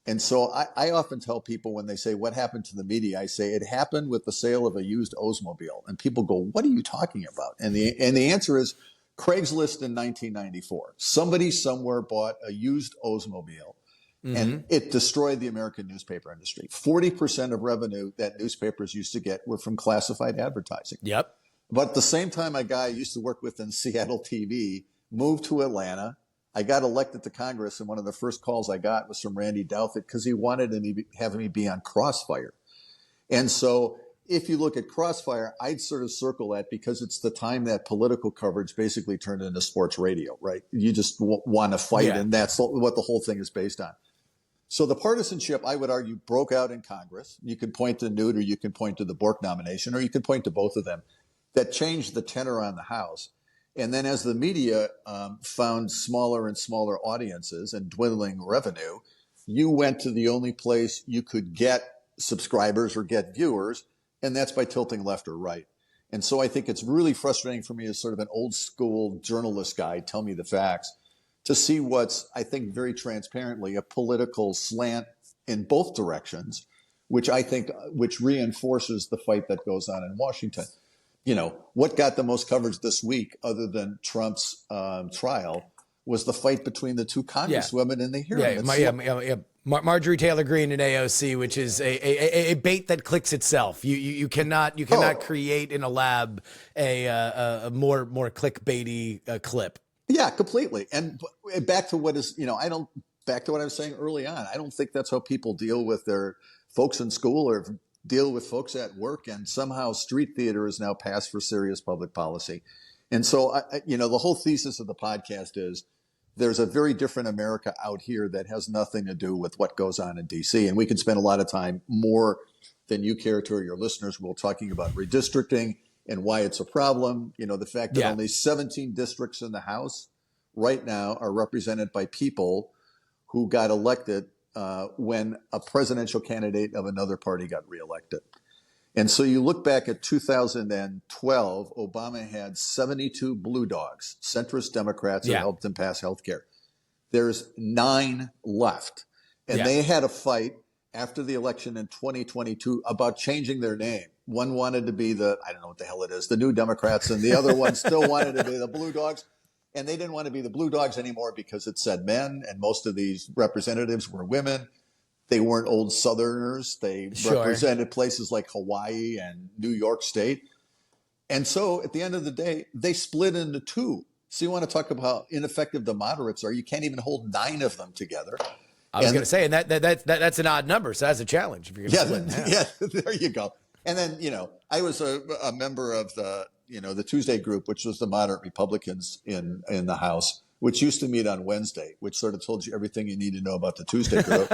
And so I often tell people when they say, what happened to the media? I say, it happened with the sale of a used Oldsmobile. And people go, what are you talking about? And the answer is, Craigslist in 1994. Somebody somewhere bought a used Oldsmobile, and it destroyed the American newspaper industry. 40% of revenue that newspapers used to get were from classified advertising. Yep. But at the same time, a guy I used to work with in Seattle TV moved to Atlanta. I got elected to Congress, and one of the first calls I got was from Randy Douthit because he wanted to have me be on Crossfire. And so if you look at Crossfire, I'd sort of circle that because it's the time that political coverage basically turned into sports radio, right? You just want to fight, and that's what the whole thing is based on. So the partisanship, I would argue, broke out in Congress. You could point to Newt, or you could point to the Bork nomination, or you could point to both of them. That changed the tenor on the House. And then as the media found smaller and smaller audiences and dwindling revenue, you went to the only place you could get subscribers or get viewers, and that's by tilting left or right. And so I think it's really frustrating for me as sort of an old school journalist guy, tell me the facts, to see what's, I think, very transparently a political slant in both directions, which reinforces the fight that goes on in Washington. What got the most coverage this week, other than Trump's trial, was the fight between the two congresswomen in the hearing. Marjorie Taylor Greene and AOC, which is a bait that clicks itself. You cannot create in a lab a more clickbaity clip. Yeah, completely. And back to what is, back to what I was saying early on. I don't think that's how people deal with their folks in school or deal with folks at work. And somehow street theater is now passed for serious public policy. And so, the whole thesis of the podcast is there's a very different America out here that has nothing to do with what goes on in D.C. And we can spend a lot of time, more than you care to or your listeners will, talking about redistricting and why it's a problem. The fact that only 17 districts in the House right now are represented by people who got elected when a presidential candidate of another party got reelected. And so you look back at 2012, Obama had 72 blue dogs, centrist Democrats who helped him pass health care. There's 9 left. And they had a fight after the election in 2022 about changing their name. One wanted to be I don't know what the hell it is, the New Democrats, and the other one still wanted to be the Blue Dogs. And they didn't want to be the blue dogs anymore because it said men, and most of these representatives were women. They weren't old Southerners. They represented places like Hawaii and New York State. And so at the end of the day, they split into two. So you want to talk about how ineffective the moderates are. You can't even hold 9 of them together. I was going to say, and that's an odd number, so that's a challenge if you're going to split in half. Yeah, there you go. And then, I was a member of the Tuesday group, which was the moderate Republicans in the House, which used to meet on Wednesday, which sort of told you everything you need to know about the Tuesday group.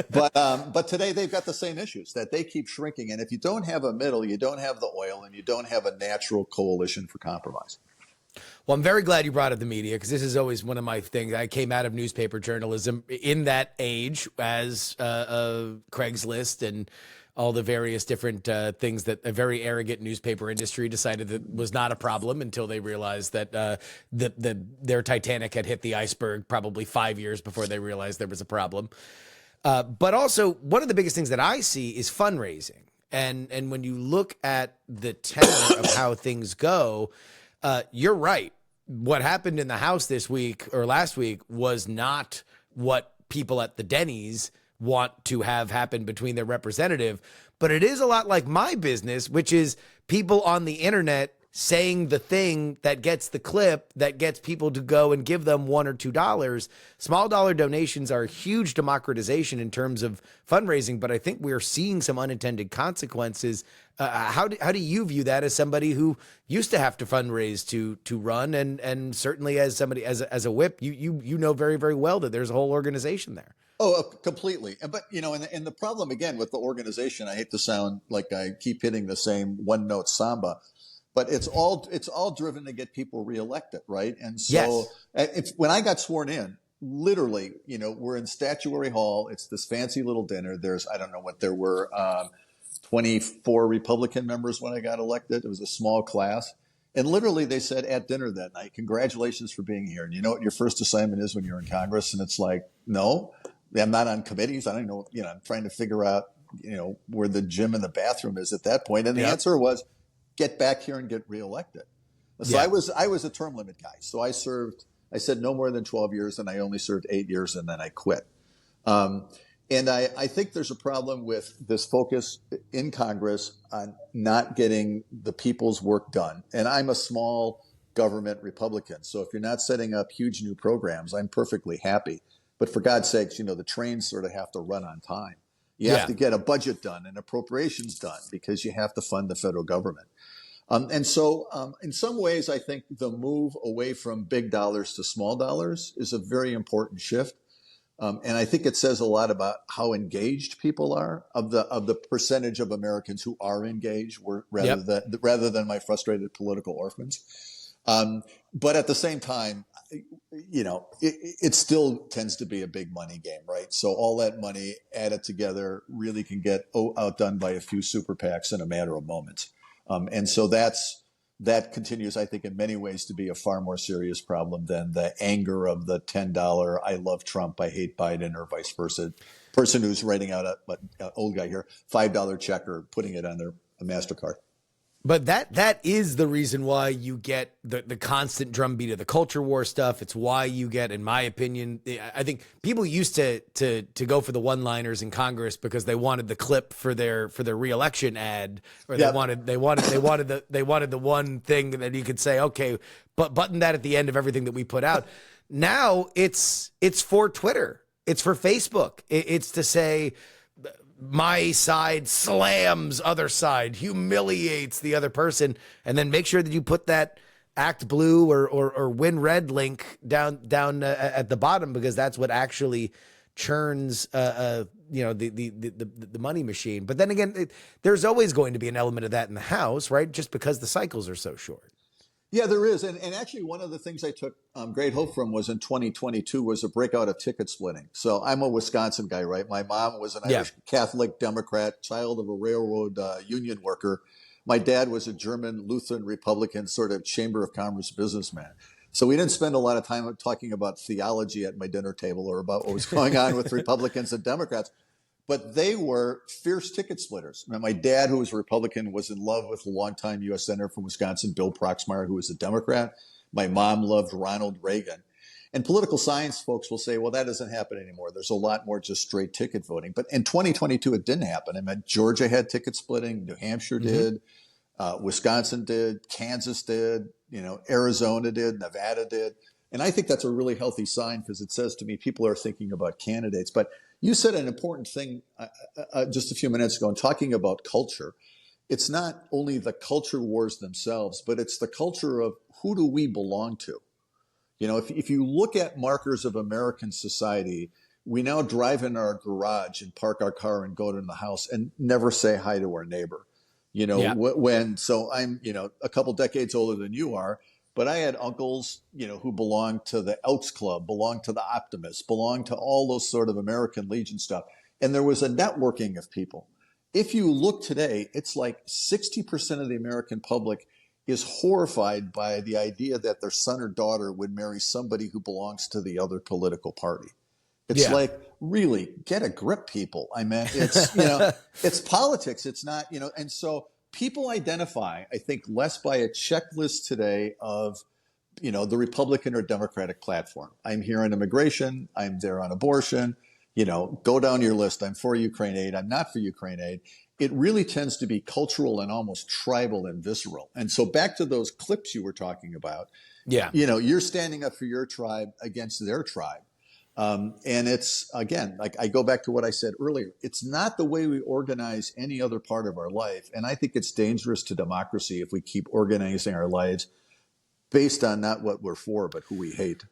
But today they've got the same issues, that they keep shrinking. And if you don't have a middle, you don't have the oil, and you don't have a natural coalition for compromise. Well, I'm very glad you brought up the media, because this is always one of my things. I came out of newspaper journalism in that age as Craigslist and all the various different things that a very arrogant newspaper industry decided that was not a problem until they realized that their Titanic had hit the iceberg probably 5 years before they realized there was a problem. But also, one of the biggest things that I see is fundraising. And when you look at the tenor of how things go, you're right. What happened in the House this week or last week was not what people at the Denny's want to have happen between their representative, but it is a lot like my business, which is people on the internet saying the thing that gets the clip, that gets people to go and give them $1 or $2. Small dollar donations are a huge democratization in terms of fundraising, but I think we're seeing some unintended consequences. How do you view that as somebody who used to have to fundraise to run, and certainly as somebody as a whip, you know very, very well that there's a whole organization there. Oh, completely. But, and the problem, again, with the organization, I hate to sound like I keep hitting the same one-note samba, but it's all driven to get people reelected, right? And so when I got sworn in, literally, we're in Statuary Hall. It's this fancy little dinner. There's, I don't know what there were, 24 Republican members when I got elected. It was a small class. And literally they said at dinner that night, congratulations for being here. And you know what your first assignment is when you're in Congress? And it's like, no, I'm not on committees. I don't know, I'm trying to figure out, where the gym and the bathroom is at that point. And the answer was, get back here and get reelected. So I was a term limit guy. So I said no more than 12 years, and I only served 8 years, and then I quit. And I think there's a problem with this focus in Congress on not getting the people's work done. And I'm a small government Republican. So if you're not setting up huge new programs, I'm perfectly happy. But for God's sakes, the trains sort of have to run on time. You have to get a budget done and appropriations done because you have to fund the federal government. And so in some ways, I think the move away from big dollars to small dollars is a very important shift. And I think it says a lot about how engaged people are, of the percentage of Americans who are engaged, rather than my frustrated political orphans. But at the same time, it still tends to be a big money game, right? So all that money added together really can get outdone by a few super PACs in a matter of moments. And so that continues, I think, in many ways to be a far more serious problem than the anger of the $10, I love Trump, I hate Biden, or vice versa, person who's writing out old guy here, $5 check or putting it on their MasterCard. But that is the reason why you get the constant drumbeat of the culture war stuff. It's why you get, in my opinion, I think people used to go for the one-liners in Congress because they wanted the clip for their reelection ad, or they wanted the one thing that you could say, okay, but button that at the end of everything that we put out. Now it's for Twitter, it's for Facebook, it's to say, my side slams other side, humiliates the other person, and then make sure that you put that act blue or win red link down at the bottom, because that's what actually churns the money machine. But then again, there's always going to be an element of that in the House, right? Just because the cycles are so short. Yeah, there is. And actually, one of the things I took great hope from was in 2022 was a breakout of ticket splitting. So I'm a Wisconsin guy, right? My mom was an Irish Catholic Democrat, child of a railroad union worker. My dad was a German Lutheran Republican, sort of Chamber of Commerce businessman. So we didn't spend a lot of time talking about theology at my dinner table or about what was going on with Republicans and Democrats. But they were fierce ticket splitters. Now, my dad, who was a Republican, was in love with a longtime U.S. Senator from Wisconsin, Bill Proxmire, who was a Democrat. My mom loved Ronald Reagan. And political science folks will say, well, that doesn't happen anymore. There's a lot more just straight ticket voting. But in 2022, it didn't happen. I mean, Georgia had ticket splitting. New Hampshire did. Wisconsin did. Kansas did. Arizona did. Nevada did. And I think that's a really healthy sign because it says to me people are thinking about candidates. But you said an important thing just a few minutes ago in talking about culture. It's not only the culture wars themselves, but it's the culture of who do we belong to? If you look at markers of American society, we now drive in our garage and park our car and go to the house and never say hi to our neighbor. So I'm, a couple decades older than you are, but I had uncles, who belonged to the Elks Club, belonged to the Optimists, belonged to all those sort of American Legion stuff. And there was a networking of people. If you look today, it's like 60% of the American public is horrified by the idea that their son or daughter would marry somebody who belongs to the other political party. It's like, really, get a grip, people. I mean, it's, it's politics. It's not, and so people identify, I think, less by a checklist today of, the Republican or Democratic platform. I'm here on immigration. I'm there on abortion. Go down your list. I'm for Ukraine aid. I'm not for Ukraine aid. It really tends to be cultural and almost tribal and visceral. And so back to those clips you were talking about, you're standing up for your tribe against their tribe. And it's, again, like I go back to what I said earlier, it's not the way we organize any other part of our life. And I think it's dangerous to democracy if we keep organizing our lives based on not what we're for, but who we hate.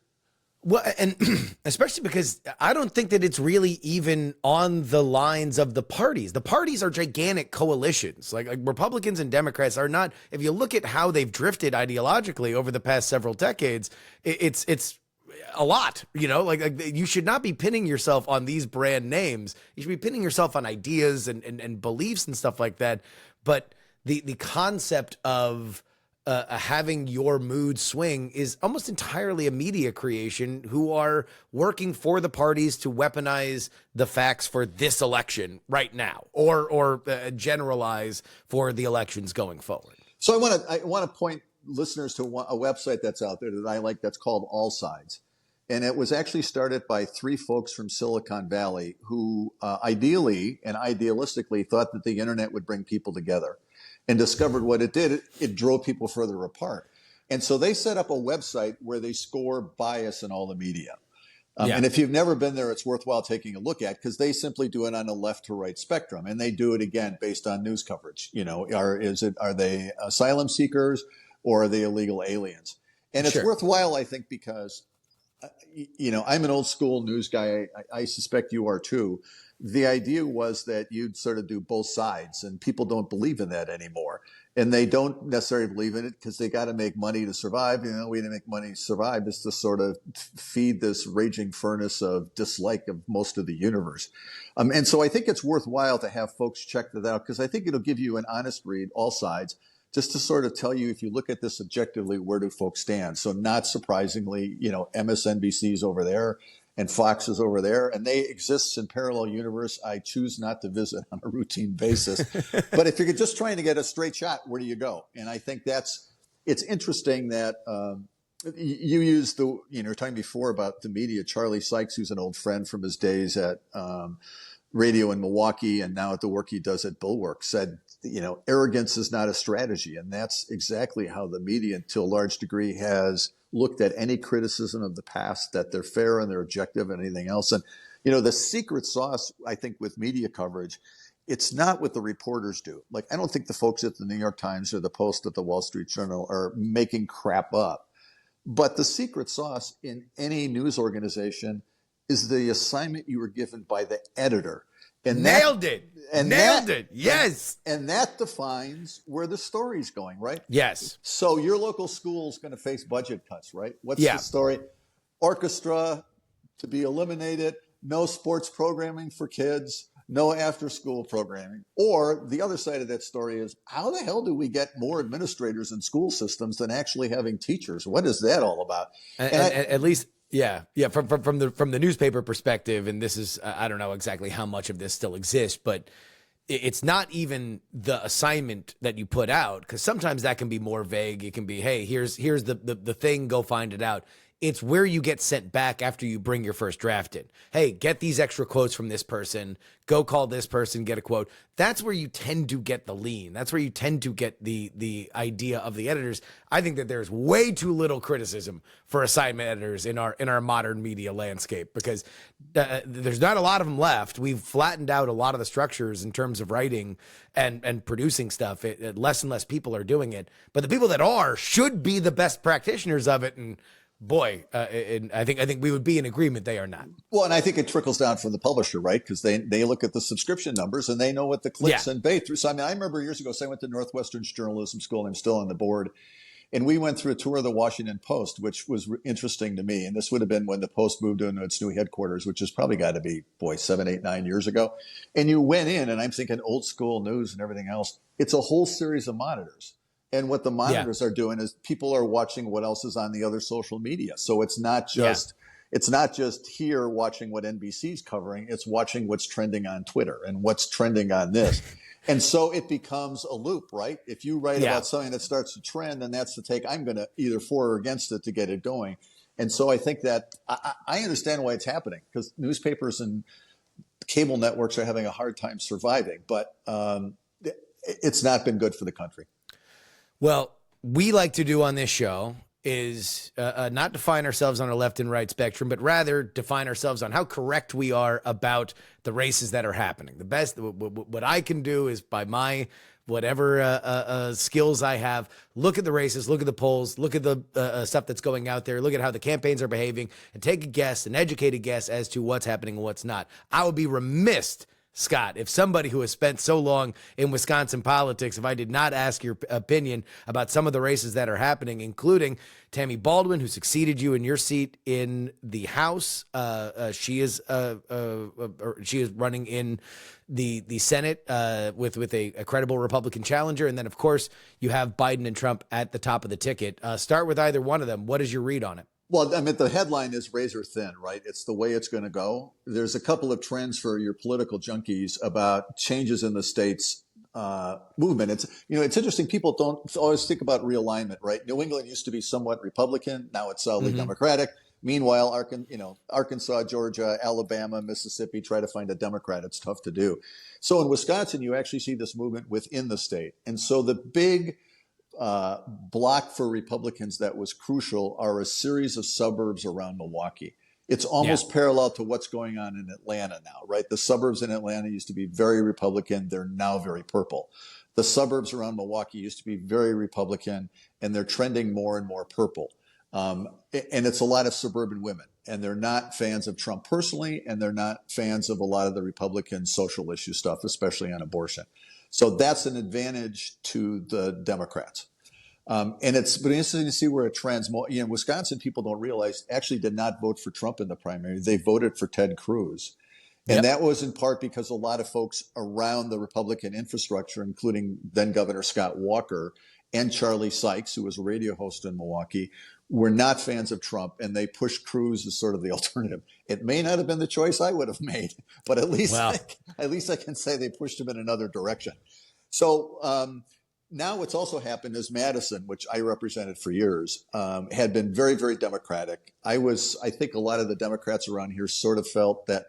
Well, and especially because I don't think that it's really even on the lines of the parties. The parties are gigantic coalitions. Like Republicans and Democrats are not, if you look at how they've drifted ideologically over the past several decades, it's a lot, like you should not be pinning yourself on these brand names. You should be pinning yourself on ideas and beliefs and stuff like that. But the concept of having your mood swing is almost entirely a media creation who are working for the parties to weaponize the facts for this election right now, or generalize for the elections going forward. So I want to point listeners to a website that's out there that I like that's called All Sides. And it was actually started by three folks from Silicon Valley who ideally and idealistically thought that the internet would bring people together, and discovered what it did. It drove people further apart. And so they set up a website where they score bias in all the media. And if you've never been there, it's worthwhile taking a look at, because they simply do it on a left to right spectrum. And they do it, again, based on news coverage. Are they asylum seekers or are they illegal aliens? And it's worthwhile, I think, because, I'm an old school news guy. I suspect you are too. The idea was that you'd sort of do both sides, and people don't believe in that anymore. And they don't necessarily believe in it because they got to make money to survive. The only way to make money to survive is to sort of feed this raging furnace of dislike of most of the universe. And so I think it's worthwhile to have folks check that out, because I think it'll give you an honest read, all sides, just to sort of tell you, if you look at this objectively, where do folks stand? So not surprisingly, MSNBC's over there, and Fox is over there, and they exist in parallel universe I choose not to visit on a routine basis. But if you're just trying to get a straight shot, where do you go? And I think it's interesting that you used you're talking before about the media. Charlie Sykes, who's an old friend from his days at radio in Milwaukee and now at the work he does at Bulwark, said, arrogance is not a strategy. And that's exactly how the media, to a large degree, has looked at any criticism of the past, that they're fair and they're objective and anything else. And, the secret sauce, I think, with media coverage, it's not what the reporters do. Like, I don't think the folks at the New York Times or the Post at the Wall Street Journal are making crap up. But the secret sauce in any news organization is the assignment you were given by the editor. And Nailed it. Yes. And that defines where the story's going, right? Yes. So your local school is going to face budget cuts, right? What's the story? Orchestra to be eliminated, no sports programming for kids, no after-school programming. Or the other side of that story is, how the hell do we get more administrators in school systems than actually having teachers? What is that all about? At least... Yeah. From the newspaper perspective, and this is, I don't know exactly how much of this still exists, but it's not even the assignment that you put out, because sometimes that can be more vague. It can be, hey, here's the thing, go find it out. It's where you get sent back after you bring your first draft in. Hey, get these extra quotes from this person, go call this person, get a quote. That's where you tend to get the lean. That's where you tend to get the idea of the editors. I think that there's way too little criticism for assignment editors in our modern media landscape, because there's not a lot of them left. We've flattened out a lot of the structures in terms of writing and producing stuff. Less and less people are doing it, but the people that are should be the best practitioners of it. And boy, and I think we would be in agreement they are not. Well, and I think it trickles down from the publisher, right? Because they look at the subscription numbers and they know what the clicks and bait through. So, I mean, I remember years ago, so I went to Northwestern's journalism school, and I'm still on the board. And we went through a tour of the Washington Post, which was interesting to me. And this would have been when the Post moved into its new headquarters, which has probably got to be, 7, 8, 9 years ago. And you went in, and I'm thinking old school news and everything else. It's a whole series of monitors. And what the monitors are doing is people are watching what else is on the other social media. So it's not just here watching what NBC's covering. It's watching what's trending on Twitter and what's trending on this. And so it becomes a loop, right? If you write about something that starts to trend, then that's the take. I'm going to either for or against it to get it going. And so I think that I understand why it's happening, because newspapers and cable networks are having a hard time surviving. But it's not been good for the country. Well, we like to do on this show is not define ourselves on a left and right spectrum, but rather define ourselves on how correct we are about the races that are happening. The best, what I can do is by my whatever skills I have, look at the races, look at the polls, look at the stuff that's going out there, look at how the campaigns are behaving, and take a guess, an educated guess as to what's happening and what's not. I would be remiss, Scott, if somebody who has spent so long in Wisconsin politics, if I did not ask your opinion about some of the races that are happening, including Tammy Baldwin, who succeeded you in your seat in the House. She is running in the Senate with a credible Republican challenger. And then, of course, you have Biden and Trump at the top of the ticket. Start with either one of them. What is your read on it? Well, I mean, the headline is razor thin, right? It's the way it's going to go. There's a couple of trends for your political junkies about changes in the state's movement. It's interesting. People don't always think about realignment, right? New England used to be somewhat Republican. Now it's solidly Democratic. Meanwhile, Arkansas, Georgia, Alabama, Mississippi try to find a Democrat. It's tough to do. So in Wisconsin, you actually see this movement within the state. And so the big block for Republicans that was crucial are a series of suburbs around Milwaukee. It's almost parallel to what's going on in Atlanta now, right? The suburbs in Atlanta used to be very Republican. They're now very purple. The suburbs around Milwaukee used to be very Republican, and they're trending more and more purple. And it's a lot of suburban women, and they're not fans of Trump personally, and they're not fans of a lot of the Republican social issue stuff, especially on abortion. So that's an advantage to the Democrats. And it's been interesting to see where it trends. Wisconsin people don't realize actually did not vote for Trump in the primary. They voted for Ted Cruz. And that was in part because a lot of folks around the Republican infrastructure, including then Governor Scott Walker and Charlie Sykes, who was a radio host in Milwaukee, were not fans of Trump, and they pushed Cruz as sort of the alternative. It may not have been the choice I would have made, but at least I can say they pushed him in another direction. So now what's also happened is Madison, which I represented for years, had been very, very Democratic. I think a lot of the Democrats around here sort of felt that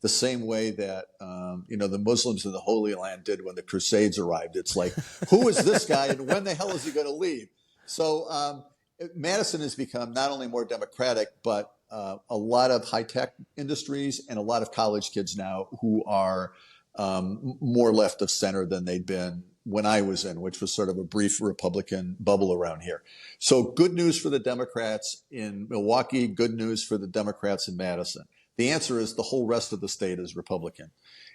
the same way that, the Muslims in the Holy Land did when the Crusades arrived. It's like, who is this guy and when the hell is he going to leave? So Madison has become not only more Democratic, but a lot of high-tech industries and a lot of college kids now who are more left of center than they'd been when I was in, which was sort of a brief Republican bubble around here. So good news for the Democrats in Milwaukee, good news for the Democrats in Madison. The answer is the whole rest of the state is Republican.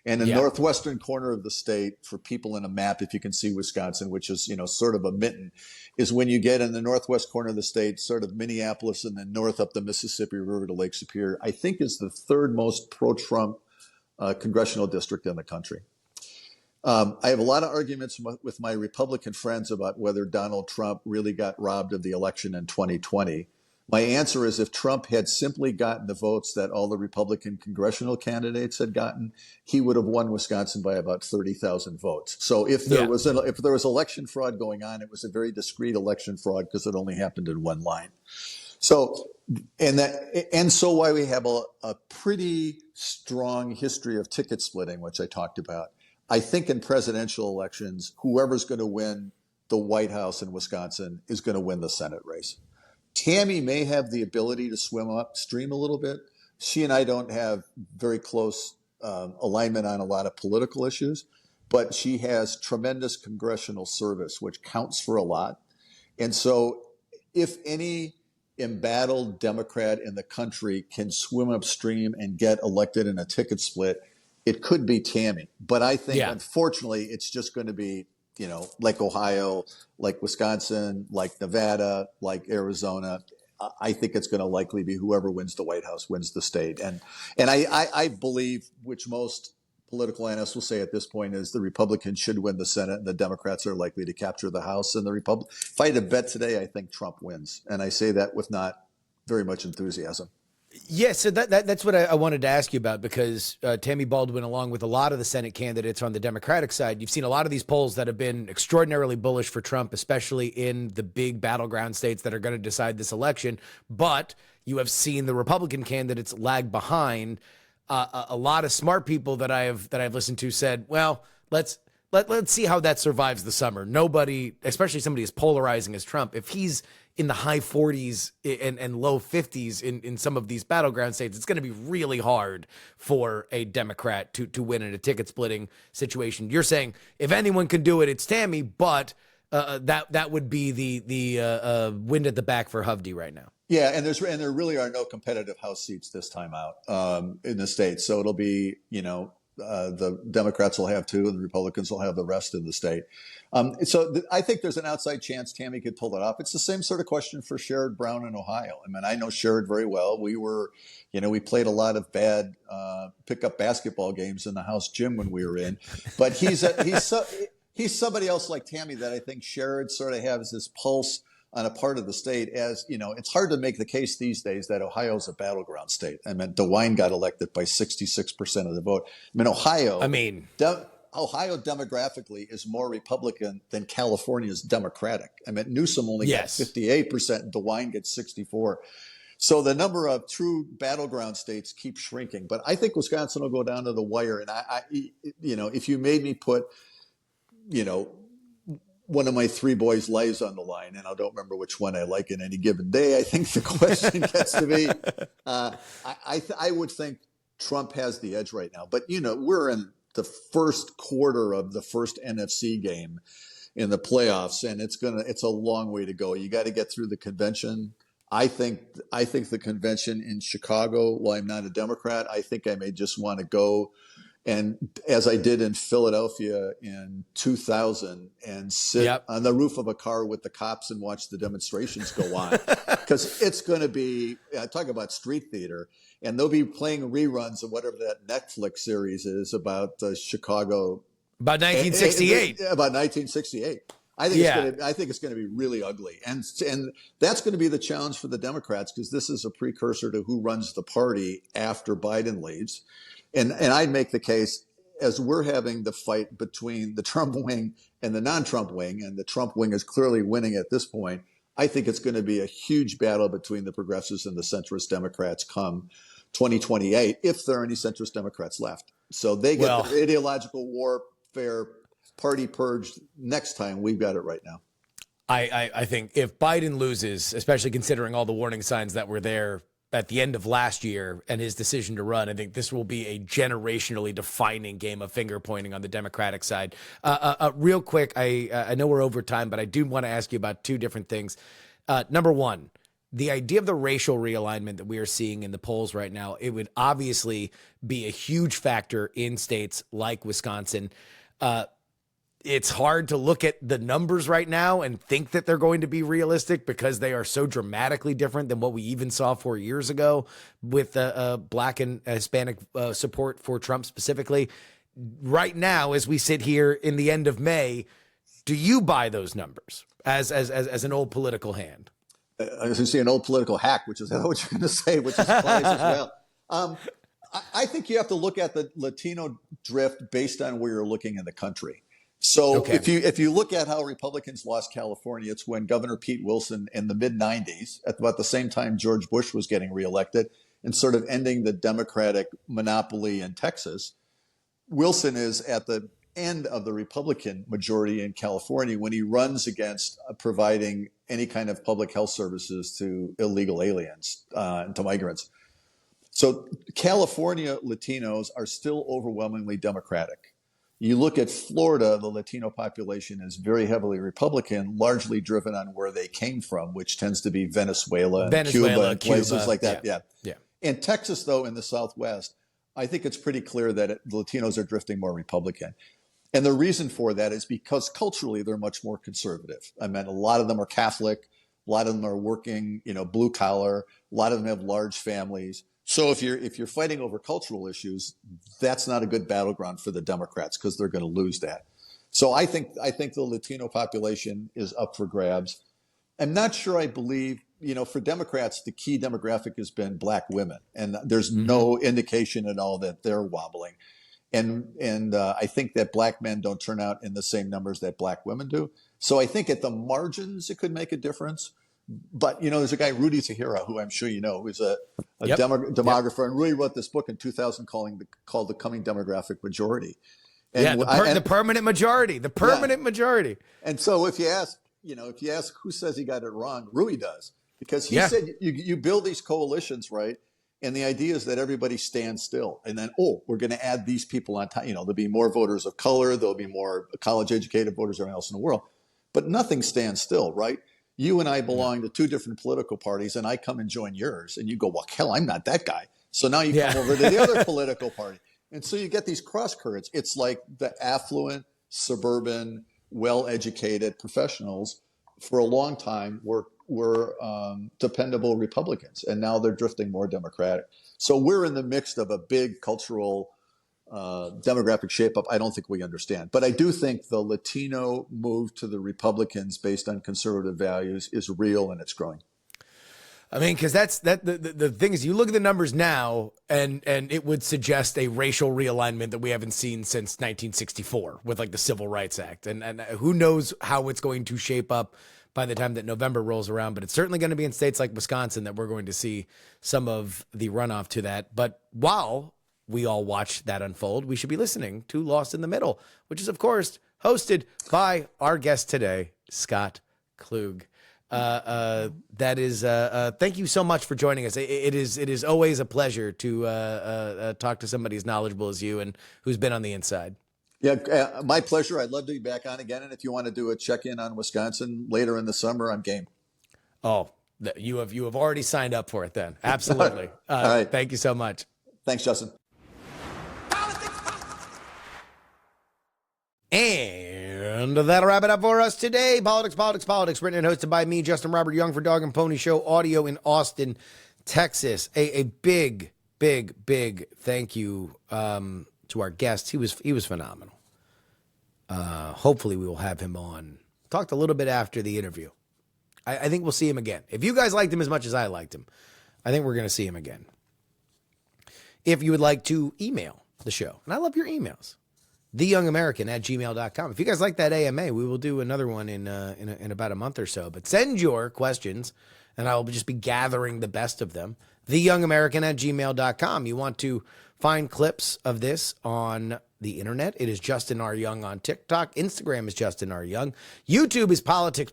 And the northwestern corner of the state, for people in a map, if you can see Wisconsin, which is, sort of a mitten, is when you get in the northwest corner of the state, sort of Minneapolis and then north up the Mississippi River to Lake Superior, I think is the third most pro-Trump congressional district in the country. I have a lot of arguments with my Republican friends about whether Donald Trump really got robbed of the election in 2020. My answer is if Trump had simply gotten the votes that all the Republican congressional candidates had gotten, he would have won Wisconsin by about 30,000 votes. So if there Yeah. was election fraud going on, it was a very discreet election fraud because it only happened in one line. So so why we have a pretty strong history of ticket splitting, which I talked about. I think in presidential elections, whoever's going to win the White House in Wisconsin is going to win the Senate race. Tammy may have the ability to swim upstream a little bit. She and I don't have very close alignment on a lot of political issues, but she has tremendous congressional service, which counts for a lot. And so if any embattled Democrat in the country can swim upstream and get elected in a ticket split, it could be Tammy. But I think, unfortunately, it's just going to be, like Ohio, like Wisconsin, like Nevada, like Arizona. I think it's going to likely be whoever wins the White House wins the state. And I believe, which most political analysts will say at this point, is the Republicans should win the Senate and the Democrats are likely to capture the House. And if I had to bet today, I think Trump wins. And I say that with not very much enthusiasm. Yeah, so that's what I wanted to ask you about, because Tammy Baldwin, along with a lot of the Senate candidates on the Democratic side, you've seen a lot of these polls that have been extraordinarily bullish for Trump, especially in the big battleground states that are going to decide this election. But you have seen the Republican candidates lag behind. A lot of smart people that I've listened to said, well, let's see how that survives the summer. Nobody, especially somebody as polarizing as Trump, if he's in the high 40s and low 50s in some of these battleground states, it's going to be really hard for a Democrat to win in a ticket splitting situation. You're saying if anyone can do it, it's Tammy, but that would be the wind at the back for Hovde right now. Yeah, and there really are no competitive House seats this time out in the state. So it'll be, the Democrats will have two and the Republicans will have the rest in the state. I think there's an outside chance Tammy could pull it off. It's the same sort of question for Sherrod Brown in Ohio. I mean, I know Sherrod very well. We played a lot of bad pickup basketball games in the House gym when we were in. But he's somebody else like Tammy that I think Sherrod sort of has this pulse on a part of the state. As it's hard to make the case these days that Ohio is a battleground state. I mean, DeWine got elected by 66% of the vote. Ohio demographically is more Republican than California's Democratic. I mean, Newsom only got 58% and DeWine gets 64%. So the number of true battleground states keeps shrinking. But I think Wisconsin will go down to the wire. And if you made me put, one of my three boys' lives on the line, and I don't remember which one I like in any given day, I think the question gets to be, I would think Trump has the edge right now. But, we're in the first quarter of the first NFC game in the playoffs, and it's a long way to go. You got to get through the convention. I think the convention in Chicago, while I'm not a Democrat, I think I may just want to go, and as I did in Philadelphia in 2000, and sit on the roof of a car with the cops and watch the demonstrations go on, because it's going to be, talk about street theater, and they'll be playing reruns of whatever that Netflix series is about Chicago. About 1968. About 1968. I think it's going to be really ugly, and that's going to be the challenge for the Democrats, because this is a precursor to who runs the party after Biden leaves. And I'd make the case, as we're having the fight between the Trump wing and the non-Trump wing, and the Trump wing is clearly winning at this point, I think it's going to be a huge battle between the progressives and the centrist Democrats come 2028, if there are any centrist Democrats left. So they get the ideological warfare party purged next time. We've got it right now. I think if Biden loses, especially considering all the warning signs that were there at the end of last year and his decision to run, I think this will be a generationally defining game of finger pointing on the Democratic side. Real quick, I know we're over time, but I do want to ask you about two different things. Number one, the idea of the racial realignment that we are seeing in the polls right now, it would obviously be a huge factor in states like Wisconsin. It's hard to look at the numbers right now and think that they're going to be realistic, because they are so dramatically different than what we even saw 4 years ago with Black and Hispanic support for Trump specifically. Right now, as we sit here in the end of May, do you buy those numbers as an old political hand? I was going to say an old political hack, which is what you're going to say, which is applies as well. I think you have to look at the Latino drift based on where you're looking in the country. So Okay. if you look at how Republicans lost California, it's when Governor Pete Wilson in the mid 90s, at about the same time George Bush was getting reelected and sort of ending the Democratic monopoly in Texas. Wilson is at the end of the Republican majority in California when he runs against providing any kind of public health services to illegal aliens and to migrants. So California Latinos are still overwhelmingly Democratic. You look at Florida, the Latino population is very heavily Republican, largely driven on where they came from, which tends to be Venezuela, Cuba, and places like that. Yeah. In Texas, though, in the Southwest, I think it's pretty clear that the Latinos are drifting more Republican. And the reason for that is because culturally they're much more conservative. I mean, a lot of them are Catholic, a lot of them are working, blue collar, a lot of them have large families. So if you're fighting over cultural issues, that's not a good battleground for the Democrats because they're going to lose that. So I think the Latino population is up for grabs. I'm not sure I believe, for Democrats, the key demographic has been Black women, and there's no indication at all that they're wobbling. And I think that Black men don't turn out in the same numbers that Black women do. So I think at the margins it could make a difference. But, there's a guy, Rudy Tahira, who I'm sure you know, who's a demographer, and really wrote this book in 2000 called The Coming Demographic Majority. And the permanent majority, majority. And so if you ask who says he got it wrong, Rui does, because he said you build these coalitions, right? And the idea is that everybody stands still. And then, we're going to add these people on top. There'll be more voters of color. There'll be more college-educated voters everywhere else in the world. But nothing stands still, right? You and I belong to two different political parties, and I come and join yours. And you go, well, hell, I'm not that guy. So now you come over to the other political party. And so you get these cross currents. It's like the affluent, suburban, well-educated professionals for a long time were dependable Republicans, and now they're drifting more Democratic. So we're in the midst of a big cultural demographic shapeup I don't think we understand. But I do think the Latino move to the Republicans based on conservative values is real, and it's growing. I mean, because the thing is, you look at the numbers now, and it would suggest a racial realignment that we haven't seen since 1964 with like the Civil Rights Act, and who knows how it's going to shape up by the time that November rolls around. But it's certainly going to be in states like Wisconsin that we're going to see some of the runoff to that. But while we all watch that unfold, we should be listening to Lost in the Middle, which is, of course, hosted by our guest today, Scott Klug. Thank you so much for joining us. It is always a pleasure to talk to somebody as knowledgeable as you and who's been on the inside. Yeah, my pleasure. I'd love to be back on again. And if you want to do a check-in on Wisconsin later in the summer, I'm game. Oh, you have already signed up for it then. Absolutely. All right. Thank you so much. Thanks, Justin. And that'll wrap it up for us today. Politics, written and hosted by me, Justin Robert Young, for Dog and Pony Show Audio in Austin, Texas. A big thank you to our guest. He was phenomenal. Hopefully we will have him on. Talked a little bit after the interview. I think we'll see him again. If you guys liked him as much as I liked him, I think we're going to see him again. If you would like to email the show, and I love your emails, theyoungamerican@gmail.com. If you guys like that AMA, we will do another one in about a month or so. But send your questions, and I will just be gathering the best of them. theyoungamerican@gmail.com. You want to find clips of this on the internet? It is Justin R. Young on TikTok. Instagram is Justin R. Young. YouTube is politics.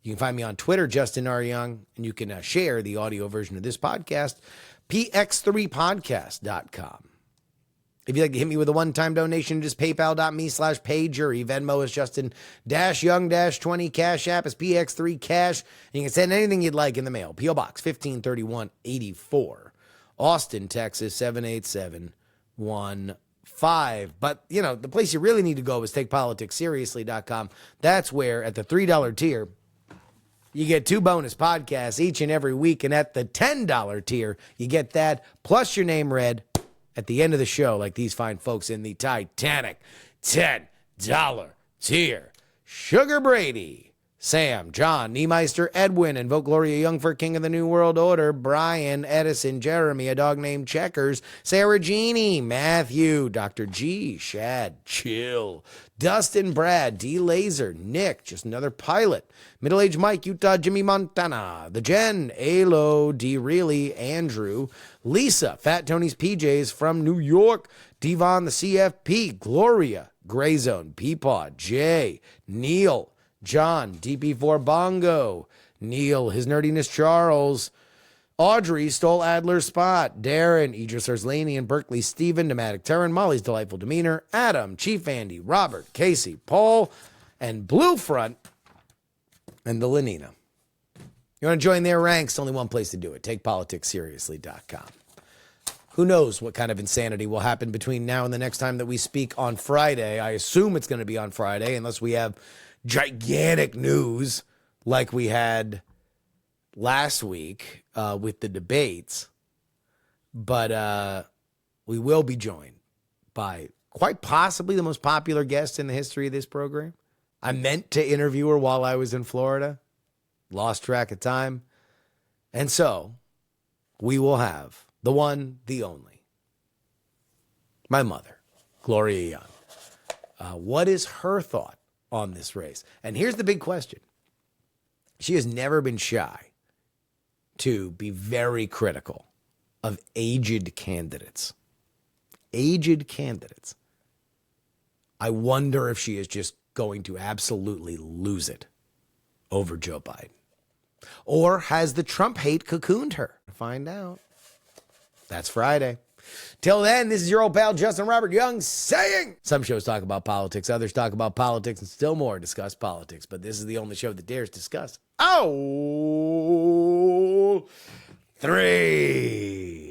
You can find me on Twitter, Justin R. Young, and you can share the audio version of this podcast, px3podcast.com. If you'd like to hit me with a one-time donation, just paypal.me/pager. Venmo is Justin-Young-20. Cash App is PX3Cash. And you can send anything you'd like in the mail. P.O. Box 153184, Austin, Texas 78715. But, the place you really need to go is takepoliticsseriously.com. That's where, at the $3 tier, you get 2 bonus podcasts each and every week. And at the $10 tier, you get that, plus your name read at the end of the show, like these fine folks in the Titanic $10 tier. Sugar Brady, Sam, John, Niemeister, Edwin, invoke Gloria Young for King of the New World Order, Brian, Edison, Jeremy, a dog named Checkers, Sarah Jeannie, Matthew, Dr. G, Shad, Chill, Dustin, Brad, D Laser, Nick, just another pilot, Middle-aged Mike, Utah, Jimmy Montana, The Jen, Alo, D Reilly, Andrew, Lisa, Fat Tony's PJs from New York, Devon, the CFP, Gloria, Gray Zone, Peapod, Jay, Neil, John, DP4 Bongo, Neil, His Nerdiness Charles, Audrey, Stole Adler's Spot, Darren, Idris Erzlani and Berkeley, Stephen, Pneumatic Terran, Molly's Delightful Demeanor, Adam, Chief Andy, Robert, Casey, Paul, and Blue Front, and the Lenina. You want to join their ranks? Only one place to do it. TakePoliticsSeriously.com. Who knows what kind of insanity will happen between now and the next time that we speak on Friday. I assume it's going to be on Friday, unless we have gigantic news like we had last week with the debates. But we will be joined by quite possibly the most popular guest in the history of this program. I meant to interview her while I was in Florida. Lost track of time. And so we will have the one, the only, my mother, Gloria Young. What is her thought on this race? And here's the big question. She has never been shy to be very critical of aged candidates. Aged candidates. I wonder if she is just going to absolutely lose it over Joe Biden. Or has the Trump hate cocooned her? Find out. That's Friday. Till then, this is your old pal Justin Robert Young saying, some shows talk about politics, others talk about politics, and still more discuss politics. But this is the only show that dares discuss. Oh, 3.